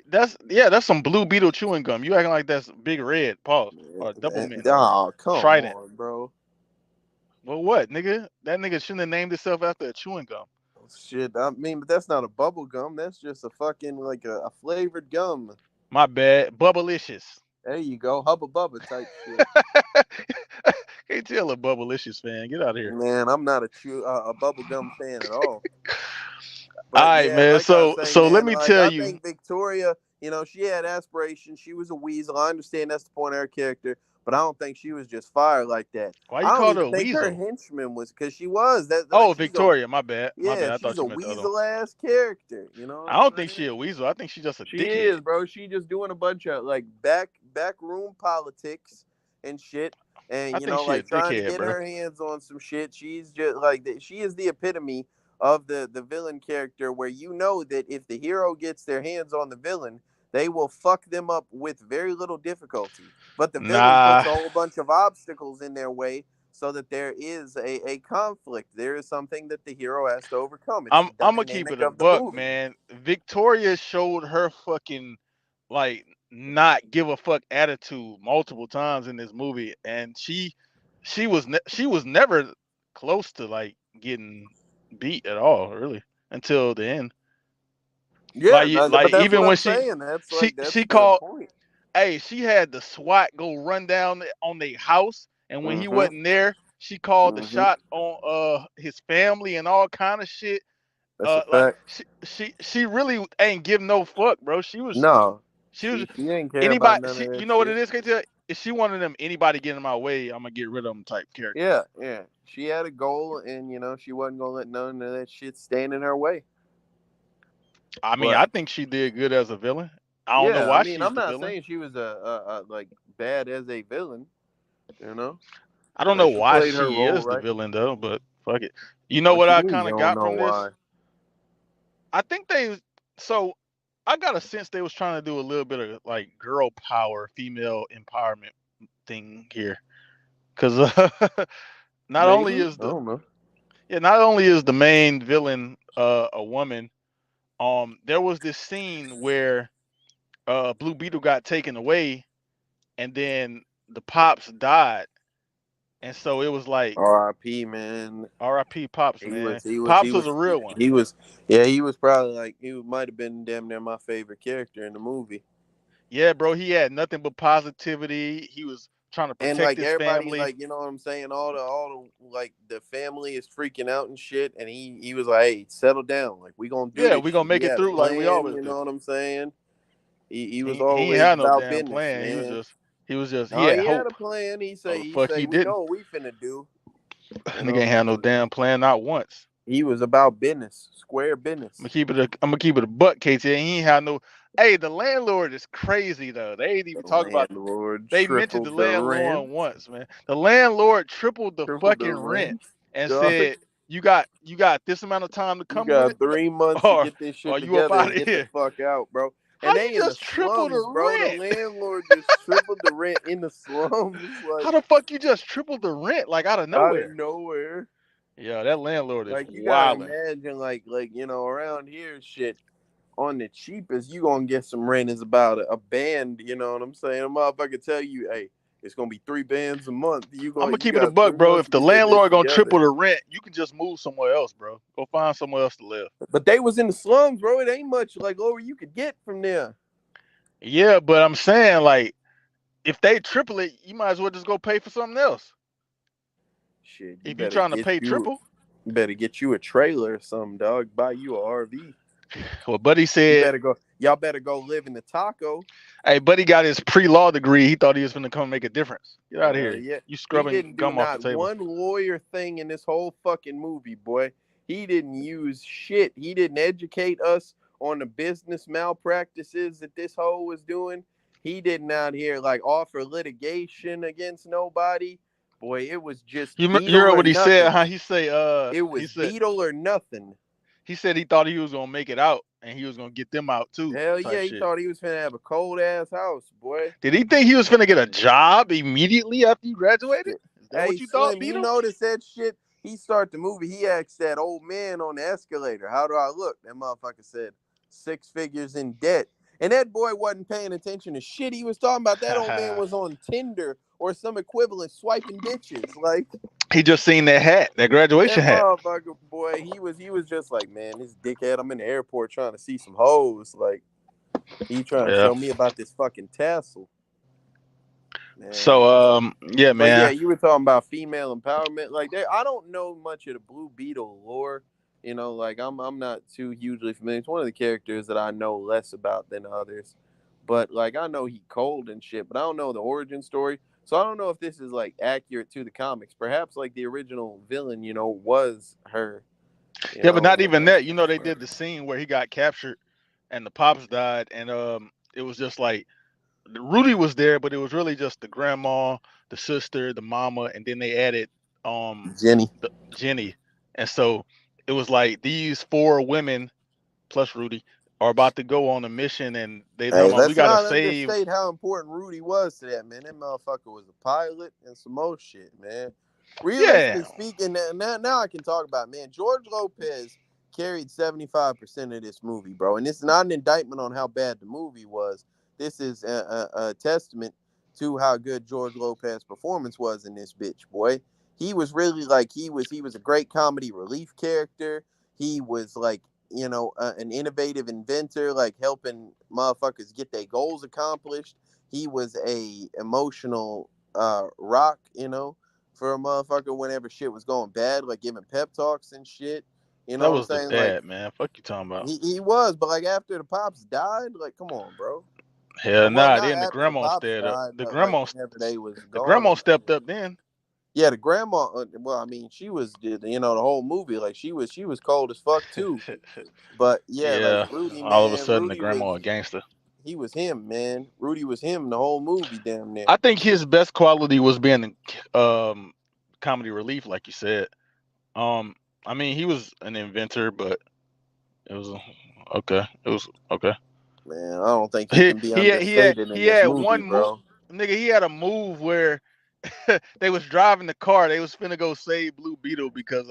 S1: that's some Blue Beetle chewing gum. You acting like that's Big Red, pause, or Double Mint, or
S2: oh, come
S1: Trident.
S2: on, bro.
S1: Well, what, nigga? That nigga shouldn't have named himself after a chewing gum.
S2: Shit, I mean, but that's not a bubble gum. That's just a fucking like a flavored gum.
S1: My bad. Bubblicious.
S2: There you go, hubba bubba type shit.
S1: Can't tell a Bubblicious fan. Get out of here.
S2: Man, I'm not a bubble gum fan at all.
S1: All
S2: But
S1: right,
S2: yeah,
S1: man.
S2: like I
S1: So
S2: say,
S1: so let
S2: man,
S1: me
S2: like
S1: tell
S2: I
S1: you.
S2: think Victoria, she had aspirations. She was a weasel. I understand that's the point of her character, but I don't think she was just fired like that.
S1: Why you
S2: I don't
S1: called her
S2: even
S1: a
S2: think her
S1: weasel?
S2: henchman was, because she was that like
S1: Oh,
S2: she's a
S1: Victoria. My bad. My
S2: yeah,
S1: bad. I
S2: she's
S1: thought
S2: a
S1: you meant the other one.
S2: weasel ass character. You know
S1: I
S2: what
S1: don't
S2: I'm
S1: think
S2: saying?
S1: she a weasel. I think she just a
S2: She
S1: dickhead.
S2: is, bro. She just doing a bunch of like backroom politics and shit,
S1: I
S2: and
S1: think she a
S2: like trying to
S1: dickhead,
S2: get
S1: bro.
S2: her hands on some shit. She's just like she is the epitome of the villain character, where you know that if the hero gets their hands on the villain, they will fuck them up with very little difficulty. But the villain puts
S1: Nah,
S2: a whole bunch of obstacles in their way, so that there is a conflict. There is something that the hero has to overcome. It's the
S1: I'm gonna keep
S2: dynamic
S1: it a
S2: of the
S1: buck,
S2: movie.
S1: man. Victoria showed her fucking like not give a fuck attitude multiple times in this movie, and she was never close to like getting beat at all, really, until the end.
S2: Yeah,
S1: Like
S2: but that's what
S1: even when
S2: I'm saying.
S1: she
S2: That's the
S1: called,
S2: point.
S1: hey, she had the SWAT go run down on their house, and when he
S2: Mm-hmm.
S1: wasn't there, she called the
S2: Mm-hmm.
S1: shot on his family and all kind of shit.
S2: That's a
S1: Like
S2: fact.
S1: she really ain't give no fuck, bro.
S2: No,
S1: She was
S2: she didn't care about
S1: anybody.
S2: none of
S1: You
S2: that
S1: know what it
S2: shit.
S1: is, KT? If she one of them, anybody get in my way, I'm gonna get rid of them type character.
S2: Yeah, yeah. She had a goal, and she wasn't gonna let none of that shit stand in her way.
S1: I mean,
S2: But
S1: I think she did good as a villain. I don't know
S2: yeah, I
S1: why
S2: mean,
S1: she's
S2: I'm
S1: the
S2: not
S1: villain.
S2: saying she was a like bad as a villain. You know,
S1: I don't know
S2: like she
S1: why
S2: played her
S1: she
S2: role
S1: is the
S2: right.
S1: villain though, but fuck it. You know
S2: What
S1: what
S2: you
S1: I
S2: mean
S1: kind
S2: you
S1: of
S2: don't
S1: got
S2: know
S1: from this?
S2: why?
S1: I think so I got a sense they was trying to do a little bit of like girl power, female empowerment thing here, because not only
S2: Maybe
S1: is
S2: I don't know.
S1: the main villain a woman. There was this scene where Blue Beetle got taken away, and then the pops died, and so it was like
S2: R.I.P. Man.
S1: R.I.P. Pops,
S2: He
S1: man.
S2: was he was he
S1: Pops was a
S2: was
S1: real one.
S2: he was yeah, he was probably like might have been damn near my favorite character in the movie.
S1: Yeah, bro. He had nothing but positivity. He was trying to
S2: And
S1: protect
S2: like
S1: his
S2: everybody,
S1: family.
S2: like you know what I'm saying, all the like the family is freaking out and shit, and he was like, hey, settle down, like we gonna do
S1: Yeah,
S2: this
S1: we gonna
S2: shit. He
S1: make it
S2: had a
S1: through like we
S2: plan,
S1: always
S2: you
S1: do.
S2: know what I'm saying? He was
S1: He ain't
S2: always
S1: had no
S2: about
S1: damn
S2: business,
S1: plan.
S2: man.
S1: He
S2: No,
S1: had
S2: he had a
S1: hope.
S2: plan. He
S1: Oh
S2: say
S1: the
S2: he
S1: fuck
S2: say
S1: he
S2: we
S1: didn't.
S2: know what we finna do. You
S1: Nigga
S2: know what
S1: ain't
S2: I'm
S1: had no
S2: saying?
S1: damn plan, not once.
S2: He was about business, square business.
S1: I'm gonna keep it a buck, KT. He ain't had no. Hey, the landlord is crazy though. They ain't even
S2: The
S1: talk about.
S2: landlord
S1: They mentioned the
S2: tripled the rent.
S1: landlord once, man. The landlord tripled the
S2: Tripled the
S1: fucking rent
S2: rent.
S1: and
S2: Dog.
S1: said, you got this amount of time to
S2: You
S1: come with
S2: got
S1: it,
S2: 3 months to
S1: or
S2: get this shit
S1: or you up
S2: together
S1: out
S2: and
S1: of
S2: get the
S1: here.
S2: fuck out, bro.
S1: How
S2: And
S1: you
S2: they in the
S1: just triple
S2: slums, bro. The
S1: the rent?
S2: landlord just tripled the rent in the slums, like
S1: How the fuck you just tripled the rent like out of
S2: out of
S1: nowhere?
S2: nowhere.
S1: Yeah, that landlord is
S2: Like you gotta
S1: wilding.
S2: imagine, like around here, shit on the cheapest, you gonna get some rent is about a band. You know what I'm saying? A motherfucker tell you, hey, it's gonna be 3 bands a month.
S1: I'm gonna
S2: You
S1: keep it a
S2: got
S1: buck,
S2: three
S1: bro.
S2: months
S1: If
S2: to
S1: the
S2: get this
S1: landlord gonna
S2: together.
S1: triple the rent, you can just move somewhere else, bro. Go find somewhere else to live.
S2: But they was in the slums, bro. It ain't much like lower you could get from there.
S1: Yeah, but I'm saying like if they triple it, you might as well just go pay for something else.
S2: Shit,
S1: If you trying to pay triple.
S2: you better get you a trailer or something, dog. Buy you a RV.
S1: Well, Buddy
S2: You
S1: said,
S2: better go. Y'all better go live in the taco.
S1: hey, Buddy got his pre-law degree. He thought he was gonna come make a difference. Get out of here.
S2: Yeah,
S1: You
S2: he
S1: scrubbing
S2: didn't do
S1: gum off the
S2: not
S1: table.
S2: one lawyer thing in this whole fucking movie, boy. He didn't use shit. He didn't educate us on the business malpractices that this hoe was doing. He didn't out here like offer litigation against nobody. Boy, it was just
S1: You heard
S2: Beetle or
S1: what he said,
S2: nothing.
S1: huh? He say,
S2: It was Beetle or nothing.
S1: he said he thought he was gonna make it out and he was gonna get them out too.
S2: Hell
S1: Type
S2: yeah, he
S1: shit.
S2: thought he was finna have a cold ass house, boy.
S1: Did he think he was finna get a job immediately after you graduated? Is that
S2: Hey
S1: what you thought,
S2: Slim, you
S1: Beetle?
S2: notice that shit? He start the movie. He asked that old man on the escalator, "How do I look?" That motherfucker said, "6 figures in debt." And that boy wasn't paying attention to shit he was talking about. That old man was on Tinder or some equivalent, swiping bitches. Like
S1: He just seen that hat, that
S2: that
S1: graduation hat.
S2: motherfucker, boy. He was just like, man, this dickhead. I'm in the airport trying to see some hoes. Like he trying to
S1: Yeah.
S2: show me about this fucking tassel. Man.
S1: So yeah,
S2: But yeah,
S1: man.
S2: you were talking about female empowerment. Like I don't know much of the Blue Beetle lore. You know, like I'm not too hugely familiar. It's one of the characters that I know less about than others. But like I know he cold and shit, but I don't know the origin story. So I don't know if this is like accurate to the comics. Perhaps like the original villain, you know, was her. You
S1: Yeah, but
S2: know.
S1: not even that. You know, they did the scene where he got captured and the pops died, and it was just like Rudy was there, but it was really just the grandma, the sister, the mama, and then they added
S2: Jenny.
S1: Jenny. And so it was like these four women plus Rudy are about to go on a mission, and they talking
S2: Hey,
S1: about we
S2: let's
S1: gotta
S2: not
S1: save.
S2: understate how important Rudy was to that, man. That motherfucker was a pilot and some more shit, man.
S1: Yeah,
S2: Realistically speaking, now I can talk about, man, George Lopez carried 75% of this movie, bro. And this is not an indictment on how bad the movie was. This is a testament to how good George Lopez's performance was in this bitch, boy. He was really like he was a great comedy relief character. He was like, you know, an innovative inventor, like helping motherfuckers get their goals accomplished. He was a emotional rock, you know, for a motherfucker whenever shit was going bad, like giving pep talks and shit. You know
S1: that
S2: what I'm
S1: was the
S2: saying? Like
S1: dad, man. Fuck you talking about.
S2: he was, but like after the pops died, like come on, bro.
S1: Hell
S2: Well,
S1: nah.
S2: not
S1: Then the
S2: after the
S1: grandma
S2: pops
S1: stepped up.
S2: died, but like whenever they was
S1: The
S2: gone
S1: grandma
S2: and shit.
S1: stepped up then.
S2: Yeah, the grandma. Well, I mean, she was, you know, the whole movie. Like she was cold as fuck too. But yeah, like
S1: Yeah.
S2: Rudy,
S1: All of a
S2: man,
S1: sudden, the
S2: Rudy
S1: grandma
S2: was
S1: a gangster.
S2: he was him, man. Rudy was him the whole movie, damn near.
S1: I think his best quality was being comedy relief, like you said. Um, I mean, he was an inventor, but it was okay. It was okay.
S2: Man, I don't think he can be understated in
S1: He
S2: this
S1: had
S2: movie,
S1: one move,
S2: bro.
S1: nigga. He had a move where they was driving the car. They was finna go save Blue Beetle because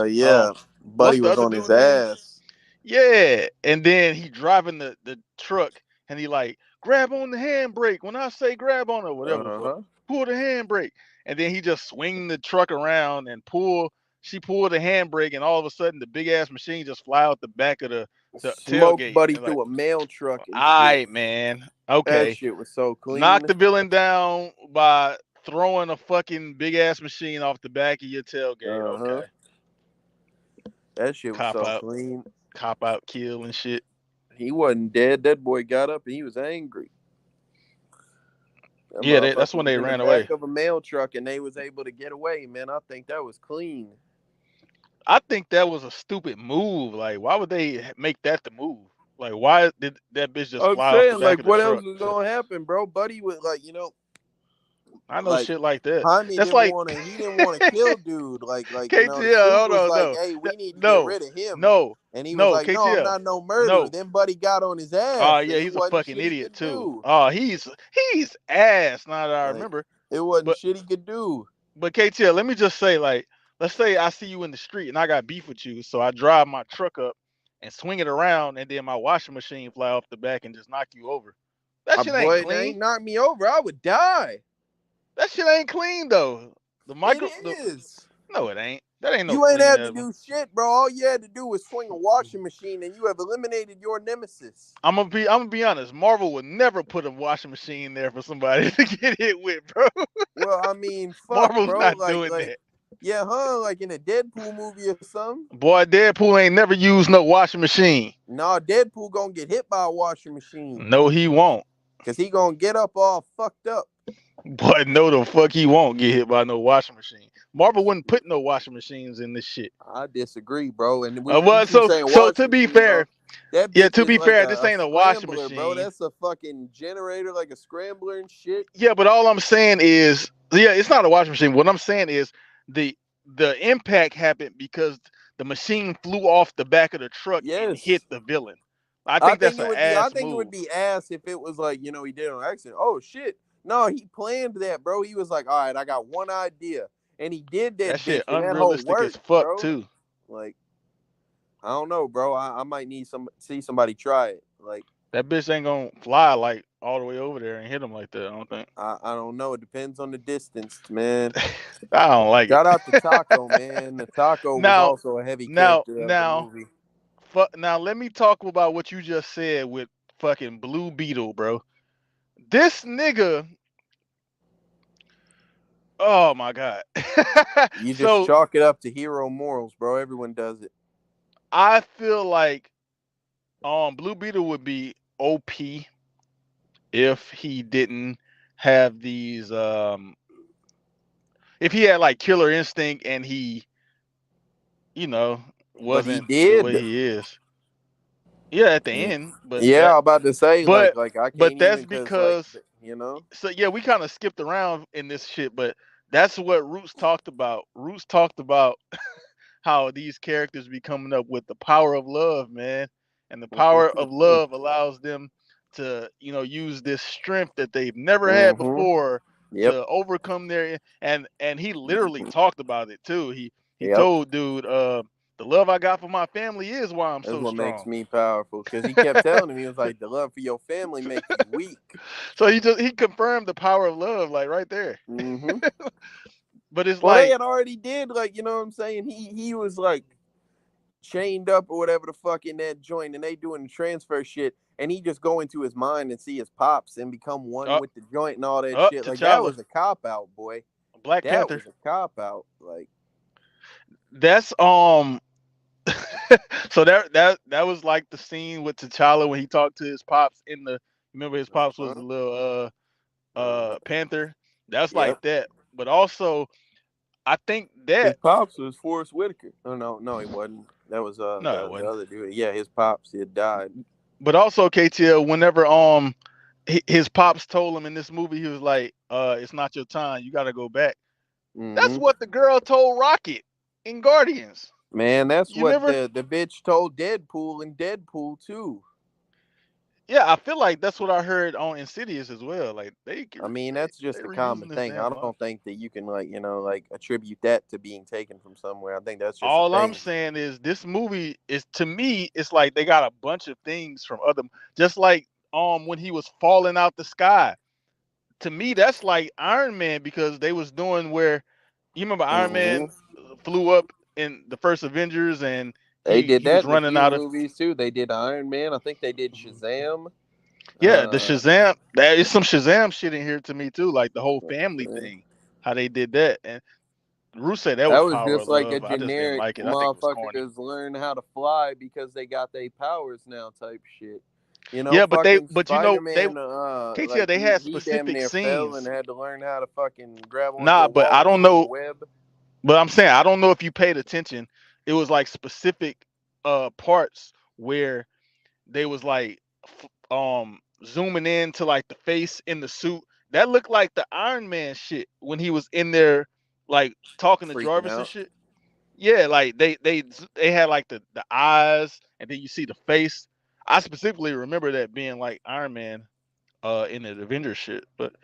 S2: Yeah,
S1: what's
S2: Buddy
S1: the
S2: was
S1: other
S2: on his
S1: dude name?
S2: ass.
S1: Yeah, and then he driving the truck and he like grab on the handbrake when I say grab on it, whatever the fuck,
S2: Uh-huh.
S1: pull the handbrake, and then he just swing the truck around and pull. She pulled the handbrake, and all of a sudden the big ass machine just fly out the back of the
S2: Smoke
S1: tailgate.
S2: Buddy
S1: And like,
S2: through a mail truck
S1: all
S2: and shit.
S1: right, man,
S2: That
S1: okay,
S2: shit was so
S1: knock
S2: clean.
S1: the villain down by throwing a fucking big ass machine off the back of your tailgate.
S2: Uh-huh.
S1: Okay,
S2: That shit was
S1: cop
S2: so
S1: out,
S2: clean.
S1: kill and shit.
S2: He wasn't dead. That boy got up and he was angry. That
S1: Yeah,
S2: motherfucker
S1: that's when
S2: was
S1: they
S2: in the
S1: ran away.
S2: back of a mail truck and they was able to get away, man. I think that was clean.
S1: I think that was a stupid move. Like, why would they make that the move? Like, why did that bitch just
S2: I'm
S1: fly off the
S2: saying,
S1: back
S2: like,
S1: of the
S2: what else
S1: truck?
S2: was gonna happen, bro? Buddy was like, you know,
S1: I know
S2: like
S1: shit like that.
S2: Jaime
S1: That's
S2: didn't
S1: like
S2: want to. He didn't want to kill dude. Like you know, the
S1: KTL.
S2: suit
S1: Hold
S2: was
S1: on,
S2: like,
S1: no,
S2: hey, we need to get
S1: no,
S2: rid of him.
S1: no,
S2: And he was
S1: no,
S2: like, no, I'm
S1: KTL,
S2: not no murderer.
S1: no.
S2: Then Buddy got on his
S1: Oh
S2: ass,
S1: yeah,
S2: and it
S1: he's a
S2: wasn't
S1: fucking
S2: shit he
S1: idiot
S2: could
S1: too.
S2: do.
S1: Oh, he's ass. Now that I
S2: Like
S1: remember,
S2: it wasn't
S1: but
S2: shit he could do.
S1: KTL, let me just say, like, let's say I see you in the street and I got beef with you, so I drive my truck up and swing it around, and then my washing machine fly off the back and just knock you over. That shit ain't
S2: Boy, they
S1: clean.
S2: ain't knocked me over. I would die.
S1: That shit ain't clean though.
S2: It is.
S1: No, it ain't. That ain't no
S2: You ain't
S1: clean
S2: had to
S1: ever.
S2: do shit, bro. All you had to do was swing a washing machine, and you have eliminated your nemesis.
S1: I'm gonna be honest. Marvel would never put a washing machine there for somebody to get hit with, bro.
S2: Well, I mean, fuck,
S1: Marvel's
S2: bro.
S1: not doing that.
S2: Yeah, huh? Like in a Deadpool movie or something.
S1: Boy, Deadpool ain't never used no washing machine.
S2: Nah, Deadpool gonna get hit by a washing machine.
S1: No, he won't.
S2: Cause he gonna get up all fucked up.
S1: Boy, no, the fuck he won't get hit by no washing machine. Marvel wouldn't put no washing machines in this shit.
S2: I disagree, bro. And we
S1: Well,
S2: keep
S1: so
S2: saying
S1: so to
S2: washing
S1: be
S2: machine, bro.
S1: fair,
S2: That
S1: yeah,
S2: bitch
S1: to
S2: is
S1: be
S2: like
S1: fair, this
S2: a
S1: ain't a washing
S2: scrambler, bro.
S1: machine.
S2: That's a fucking generator, like a scrambler and shit.
S1: Yeah, but all I'm saying is, yeah, it's not a washing machine. What I'm saying is the the impact happened because the machine flew off the back of the truck and hit
S2: Yes.
S1: the villain. I
S2: I
S1: think
S2: think
S1: that's
S2: it
S1: an
S2: would be. I
S1: ass
S2: think it would
S1: move.
S2: be ass if it was like, he did it on accident. Oh shit! No, he planned that, bro. He was like, all right, I got one idea, and he did
S1: That
S2: that
S1: shit
S2: bitch, and that whole
S1: unrealistic as
S2: worked,
S1: fuck
S2: bro.
S1: too.
S2: Like, I don't know, bro. I might need see somebody try it. Like,
S1: That bitch ain't gonna fly like all the way over there and hit him like that. I don't think.
S2: I don't know. It depends on the distance, man.
S1: I don't like it.
S2: Shout out to Taco, man. The Taco was
S1: now,
S2: also a heavy
S1: now,
S2: character of the
S1: now,
S2: movie.
S1: now, let me talk about what you just said with fucking Blue Beetle, bro. This nigga, oh my god.
S2: You just
S1: So
S2: chalk it up to hero morals, bro. Everyone does it.
S1: I feel like Blue Beetle would be OP if he didn't have these if he had like killer instinct and he, you know,
S2: But he
S1: wasn't the way
S2: did.
S1: he is. Yeah, at the end, but
S2: Yeah, I'm
S1: that
S2: about to say,
S1: but
S2: I
S1: but
S2: can't
S1: that's
S2: even, cause like,
S1: because
S2: you know.
S1: so yeah, we kind of skipped around in this shit, but that's what Roots talked about. Roots talked about how these characters be coming up with the power of love, man. And the power of love allows them to, use this strength that they've never had
S2: Mm-hmm.
S1: before
S2: Yep.
S1: to overcome their and he literally talked about it too. He
S2: Yep.
S1: told dude, the love I got for my family is why I'm
S2: That's
S1: so
S2: what makes
S1: strong.
S2: me powerful. Cause he kept telling him, he was like, the love for your family make you weak.
S1: So he confirmed the power of love like right there.
S2: Mm-hmm.
S1: But it's
S2: Well, they
S1: like
S2: had already did, like, you know what I'm saying? He was like chained up or whatever the fuck in that joint, and they doing the transfer shit, and he just go into his mind and see his pops and become one
S1: up
S2: with the joint and all that
S1: up
S2: shit. Like, that
S1: T'Challa,
S2: was a cop out, boy.
S1: Black
S2: That
S1: Panther.
S2: was a cop out. Like,
S1: That's so that was like the scene with T'Challa when he talked to his pops in the. Remember his pops was
S2: uh-huh.
S1: the little
S2: Uh-huh.
S1: panther. That's like
S2: Yep.
S1: that. But also, I think
S2: His
S1: that
S2: pops was Forrest Whitaker. Oh no, he wasn't. That was
S1: no, it
S2: the
S1: wasn't.
S2: other dude. Yeah, his pops, he had died.
S1: But also, KTL, whenever his pops told him in this movie, he was like, it's not your time. You got to go back. That's
S2: Mm-hmm.
S1: what the girl told Rocket in Guardians.
S2: Man, that's
S1: You
S2: what
S1: never.
S2: the bitch told Deadpool in Deadpool too.
S1: Yeah, I feel like that's what I heard on Insidious as well. Like
S2: I mean,
S1: they
S2: that's just
S1: they
S2: a common
S1: reusing this
S2: thing.
S1: damn
S2: I
S1: line.
S2: don't think that you can, like, like attribute that to being taken from somewhere. I think that's just a
S1: All I'm
S2: thing.
S1: saying is this movie is, to me, it's like they got a bunch of things from other, just like when he was falling out the sky. To me, that's like Iron Man because they was doing where you remember Iron
S2: Mm-hmm.
S1: Man flew up in the first Avengers and
S2: They
S1: he
S2: did
S1: he was
S2: that in a
S1: running
S2: few
S1: out of.
S2: movies too. They did Iron Man. I think they did Shazam.
S1: Yeah, the
S2: Uh,
S1: Shazam. There is some Shazam shit in here to me too, like the whole family thing, how they did that. And Ruth said that
S2: that
S1: was
S2: was
S1: power
S2: just
S1: of
S2: like a
S1: love. I just didn't
S2: generic
S1: like it. I think it was corny.
S2: motherfuckers learn how to fly because they got their powers now type shit.
S1: Yeah,
S2: Fucking
S1: but they
S2: Spider-Man,
S1: KTL
S2: like
S1: they had
S2: he damn
S1: specific
S2: near fell and
S1: scenes.
S2: had to learn how to fucking grab onto
S1: Nah,
S2: a
S1: but
S2: wall
S1: I
S2: and
S1: don't
S2: spin a
S1: know.
S2: web.
S1: But I'm saying I don't know if you paid attention. It was like specific parts where they was like zooming in to like the face in the suit. That looked like the Iron Man shit when he was in there like talking to
S2: Freaking
S1: Jarvis and
S2: out.
S1: shit. Yeah, like they had like the eyes and then you see the face. I specifically remember that being like Iron Man in the Avengers shit, but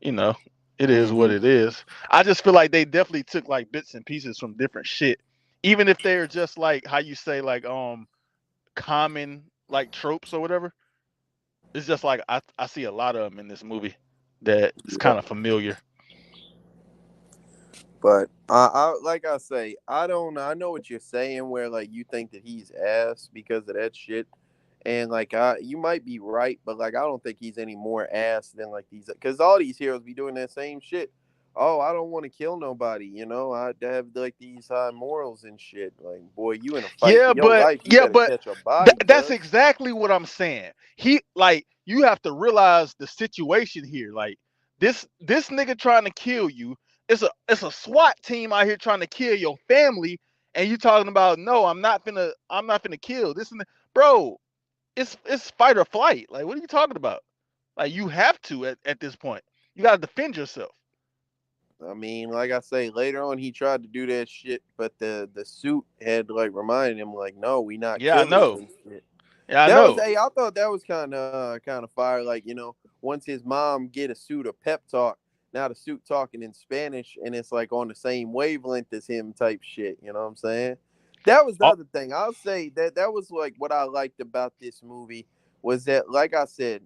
S1: you know, it is what
S2: Mm-hmm.
S1: it is. I just feel like they definitely took like bits and pieces from different shit, even if they're just like how you say like common like tropes or whatever. It's just like I see a lot of them in this movie that is
S2: Yep.
S1: kind of familiar.
S2: But like I say, I don't know. I know what you're saying, where like you think that he's ass because of that shit, and like you might be right, but like I don't think he's any more ass than like these, because all these heroes be doing that same shit. Oh, I don't want to kill nobody, I have like these high morals and shit. Like, boy, you in a fight for your life, you better
S1: But
S2: catch a body,
S1: that's
S2: cuz.
S1: exactly what I'm saying. He like you have to realize the situation here. Like this nigga trying to kill you. it's a SWAT team out here trying to kill your family, and you talking about no, I'm not finna kill this and bro. It's fight or flight. Like, what are you talking about? Like, you have to at this point. You gotta defend yourself.
S2: I mean, like I say, later on he tried to do that shit, but the suit had like reminded him like, no, we not
S1: Yeah, I
S2: killers
S1: know.
S2: and shit.
S1: Yeah, I
S2: That was
S1: know.
S2: hey, I thought that was kind of fire. Like once his mom get a suit of pep talk, now the suit talking in Spanish and it's like on the same wavelength as him type shit. You know what I'm saying? That was the
S1: Oh,
S2: other thing. I'll say that was like what I liked about this movie was that, like I said,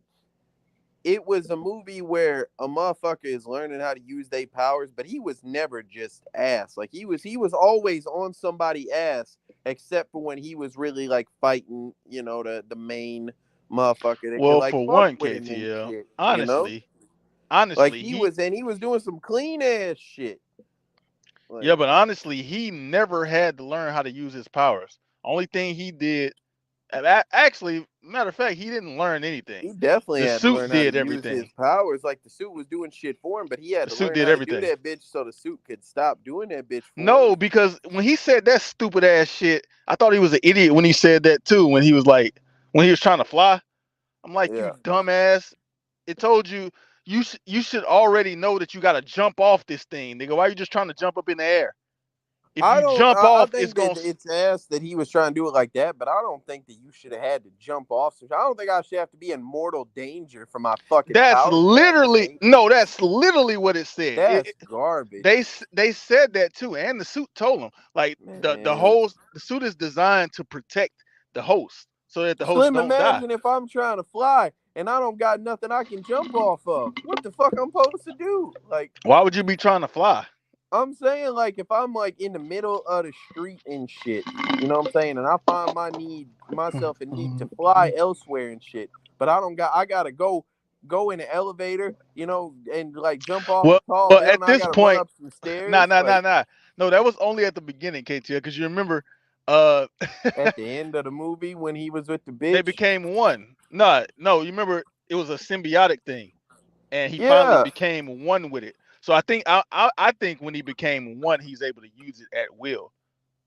S2: it was a movie where a motherfucker is learning how to use their powers, but he was never just ass. Like he was always on somebody ass, except for when he was really like fighting, the main motherfucker that could
S1: well,
S2: like
S1: for
S2: fuck
S1: one,
S2: with him and
S1: KTL,
S2: shit.
S1: honestly,
S2: Like
S1: honestly,
S2: he
S1: he
S2: was and he was doing some clean ass shit.
S1: yeah,
S2: Like
S1: but honestly, he never had to learn how to use his powers. Only thing he did, actually, matter of fact, he didn't learn anything.
S2: he definitely
S1: The
S2: had to
S1: suit
S2: learn how to
S1: did
S2: use his
S1: everything.
S2: powers. Like the suit was doing shit for him, but he had
S1: The
S2: to
S1: suit
S2: learn
S1: did
S2: how to do
S1: everything.
S2: that bitch so the suit could stop doing that bitch for him.
S1: No, because when he said that stupid ass shit, I thought he was an idiot when he said that too. When he was trying to fly, I'm like, you
S2: Yeah.
S1: dumbass. It told you you should already know that you got to jump off this thing. They go, why are you just trying to jump up in the air? If
S2: I
S1: you
S2: don't.
S1: jump
S2: I
S1: off, it's
S2: think that
S1: going to
S2: it's ass that he was trying to do it like that, but I don't think that you should have had to jump off. I don't think I should have to be in mortal danger for my fucking
S1: That's
S2: powers to
S1: literally
S2: activate.
S1: no. That's literally what it said.
S2: That's garbage,
S1: They said that too, and the suit told them like
S2: man.
S1: the suit is designed to protect the host so that the host
S2: Slim,
S1: don't die.
S2: imagine if I'm trying to fly and I don't got nothing I can jump off of. What the fuck I'm supposed to do? Like
S1: Why would you be trying to fly?
S2: I'm saying, like if I'm like in the middle of the street and shit, you know what I'm saying, and I find myself in need to fly elsewhere and shit, but I gotta go in an elevator, and like jump off a
S1: Well,
S2: tall
S1: well, at
S2: building. I
S1: this
S2: gotta run
S1: point,
S2: up some
S1: nah,
S2: stairs.
S1: nah, nah,
S2: Like
S1: nah. No, that was only at the beginning, KTL, because you remember, uh,
S2: at the end of the movie when he was with the
S1: they
S2: bitch.
S1: became one. No, no, you remember it was a symbiotic thing, and he finally
S2: Yeah.
S1: became one with it. So I think when he became one, he's able to use it at will.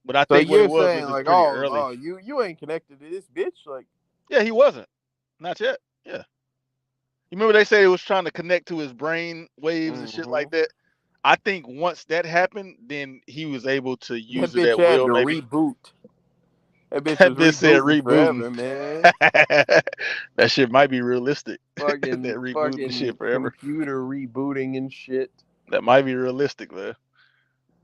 S1: But I
S2: So
S1: think what it
S2: you're
S1: was
S2: saying
S1: just
S2: like,
S1: pretty
S2: oh,
S1: early.
S2: you ain't connected to this bitch, like.
S1: Yeah, he wasn't. Not yet. Yeah. You remember they said he was trying to connect to his brain waves and shit
S2: Mm-hmm.
S1: like that? I think once that happened, then he was able to
S2: That
S1: use it
S2: bitch
S1: at
S2: had
S1: will,
S2: to
S1: maybe.
S2: reboot. That bitch
S1: That
S2: was
S1: bitch said
S2: rebooting
S1: rebooting.
S2: forever, man.
S1: That shit might be realistic. That rebooting
S2: Fucking
S1: shit forever.
S2: computer rebooting and shit.
S1: That might be realistic, man.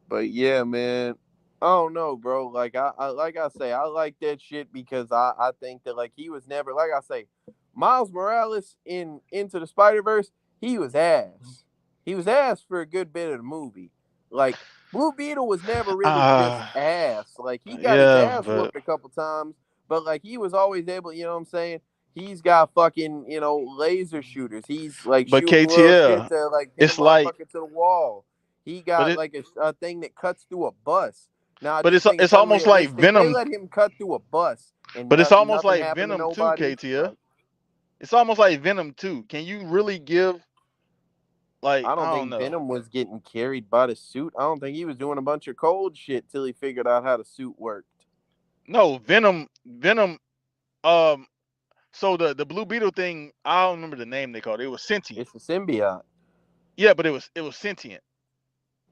S2: But yeah, man. I don't know, bro. Like I like I say, I like that shit because I think that like he was never like I say, Miles Morales in Into the Spider Verse, he was ass. He was ass for a good bit of the movie. Like Blue Beetle was never really just
S1: Uh
S2: ass. Like he got his
S1: yeah,
S2: ass
S1: but
S2: whooped a couple times, but like he was always able. You know what I'm saying? He's got fucking laser shooters. He's like
S1: but
S2: shooting little shit
S1: KTL,
S2: to like pin a
S1: it's like,
S2: motherfucker to the wall. He
S1: but
S2: got
S1: it,
S2: like a thing that cuts through a bus. Now I
S1: but
S2: do think
S1: it's
S2: it's
S1: almost like
S2: unrealistic. They
S1: Venom,
S2: let him cut through a bus and
S1: but it's almost
S2: nothing
S1: like
S2: happened to
S1: Venom too,
S2: nobody.
S1: KTL.
S2: Like
S1: It's almost like Venom too. Can you really give like
S2: I
S1: I
S2: don't
S1: don't
S2: think
S1: know.
S2: Venom was getting carried by the suit. I don't think he was doing a bunch of cold shit till he figured out how the suit worked.
S1: No, Venom um so the Blue Beetle thing, I don't remember the name they called it. It was sentient.
S2: It's a symbiote.
S1: Yeah, but it was sentient.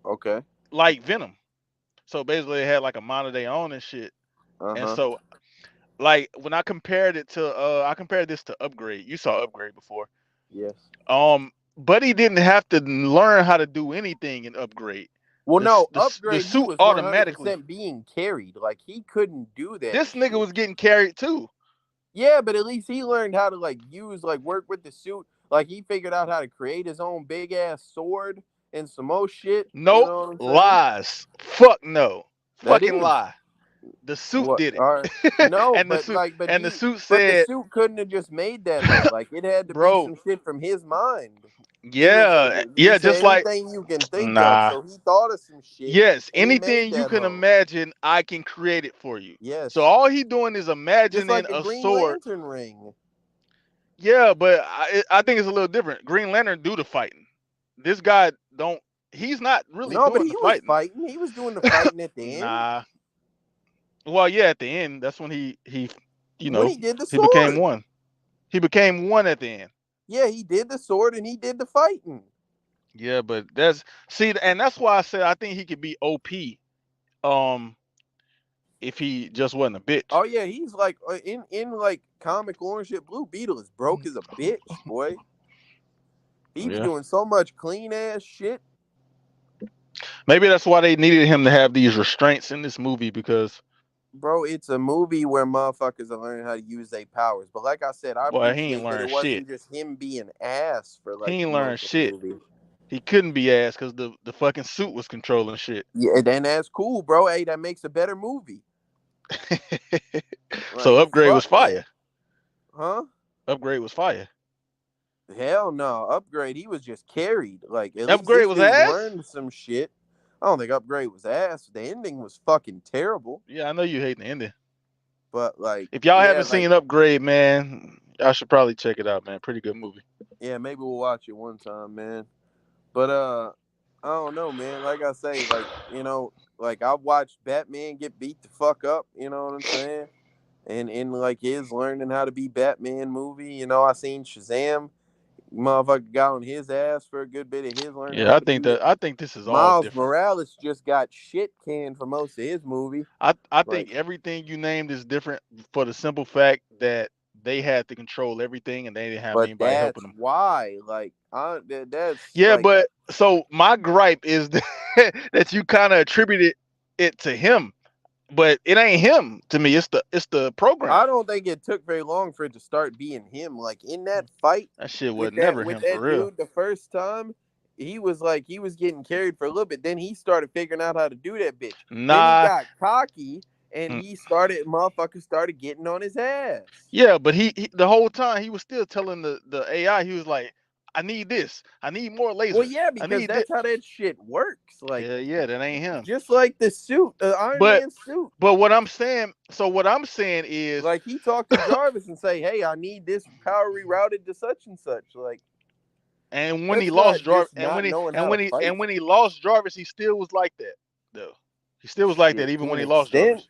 S2: Okay.
S1: Like Venom. So basically, they had like a mind of their own and shit.
S2: Uh
S1: And
S2: huh.
S1: so, like when I compared this to Upgrade. You saw Upgrade before.
S2: Yes.
S1: Buddy didn't have to learn how to do anything in Upgrade.
S2: Well, no,
S1: The
S2: upgrade. He
S1: suit
S2: was
S1: automatically.
S2: 100% being carried. Like he couldn't do that
S1: This nigga
S2: shit.
S1: was getting carried too.
S2: Yeah, but at least he learned how to like use like work with the suit. Like he figured out how to create his own big ass sword and some more shit. You
S1: Nope,
S2: know what I'm saying?
S1: lies. Fuck no,
S2: That
S1: fucking
S2: is
S1: lie. The suit
S2: what.
S1: did
S2: All right.
S1: it,
S2: No,
S1: and the
S2: but
S1: suit
S2: like,
S1: and the suit
S2: but the
S1: said,
S2: suit couldn't have just made that though. Like it had to be
S1: "Bro,
S2: some shit from his mind. He was.
S1: yeah,
S2: He
S1: yeah,
S2: said
S1: just like
S2: anything you can think of.
S1: nah."
S2: So he thought of some shit
S1: Yes,
S2: and he made
S1: anything you
S2: that
S1: can
S2: hoe.
S1: imagine, I can create it for you. So
S2: Yes,
S1: all he doing is
S2: just
S1: imagining
S2: like a
S1: a
S2: Green
S1: sword.
S2: Lantern ring.
S1: Yeah, but I think it's a little different. Green Lantern do the fighting. This guy don't. he's not really
S2: No, but
S1: doing
S2: he
S1: the
S2: was
S1: fighting.
S2: fighting. He was doing the fighting at the end
S1: Nah. Well, yeah, at the end, that's when he, you
S2: when
S1: know,
S2: he did the
S1: he became
S2: sword.
S1: one. He became one at the end.
S2: Yeah, he did the sword and he did the fighting.
S1: Yeah, but that's see, and that's why I said I think he could be OP. Um, if he just wasn't a bitch.
S2: Oh yeah, he's like in like comic ownership. Blue Beetle is broke as a bitch, boy. He be
S1: Yeah.
S2: doing so much clean ass shit.
S1: Maybe that's why they needed him to have these restraints in this movie because
S2: Bro, it's a movie where motherfuckers are learning how to use their powers. But like I said, I
S1: boy, he ain't
S2: appreciate that
S1: learned
S2: it
S1: shit.
S2: wasn't just him being ass for
S1: He
S2: like
S1: ain't learned
S2: most of the
S1: shit.
S2: movie.
S1: He couldn't be ass because the fucking suit was controlling shit.
S2: Yeah, then that's cool, bro. Hey, that makes a better movie.
S1: So
S2: Like,
S1: upgrade was
S2: fuck that.
S1: fire.
S2: Huh?
S1: Upgrade was fire.
S2: Hell no. Upgrade, he was just carried. Like, at least
S1: Upgrade
S2: this
S1: was
S2: dude
S1: ass.
S2: learned some shit. I don't think Upgrade was ass. The ending was fucking terrible.
S1: Yeah, I know you hating the ending.
S2: But, like,
S1: If y'all
S2: yeah,
S1: haven't
S2: like,
S1: seen Upgrade, man, y'all should probably check it out, man. Pretty good movie.
S2: yeah, maybe we'll watch it one time, man. But, I don't know, man. Like I say, like, like I watched Batman get beat the fuck up, you know what I'm saying? And in like his learning how to be Batman movie, I seen Shazam. Motherfucker got on his ass for a good bit of his learning
S1: Yeah,
S2: how to be it.
S1: I think this is all
S2: Miles
S1: different.
S2: Morales just got shit canned for most of his movie.
S1: I
S2: Like,
S1: think everything you named is different for the simple fact that they had to control everything and they didn't have
S2: but
S1: anybody helping
S2: that's
S1: them.
S2: why. Like, that's
S1: Yeah,
S2: like,
S1: but so my gripe is that, that you kind of attributed it to him, but it ain't him to me. It's the program.
S2: I don't think it took very long for it to start being him. Like in that fight
S1: That shit was
S2: with that
S1: never
S2: with
S1: him for
S2: that
S1: real.
S2: dude the first time, he was getting carried for a little bit. Then he started figuring out how to do that bitch. Then he
S1: Nah.
S2: got cocky and
S1: mm,
S2: motherfuckers started getting on his ass.
S1: Yeah, but he the whole time he was still telling the AI, he was like, I need this. I need more
S2: Well,
S1: lasers.
S2: yeah,
S1: I
S2: because
S1: need this.
S2: that's how that shit works. Like,
S1: Hell yeah, that ain't him.
S2: just like the suit, the Iron
S1: But
S2: Man suit.
S1: but what I'm saying is,
S2: Like he talked to Jarvis and say, "Hey, I need this power rerouted to such and such." Like
S1: and when he
S2: that's not
S1: lost Jarvis,
S2: just not knowing how
S1: and
S2: to
S1: when he
S2: fight
S1: and when he lost Jarvis, he still was like that though. He still was like that
S2: shit
S1: even
S2: to
S1: when
S2: an
S1: he lost
S2: extent.
S1: Jarvis.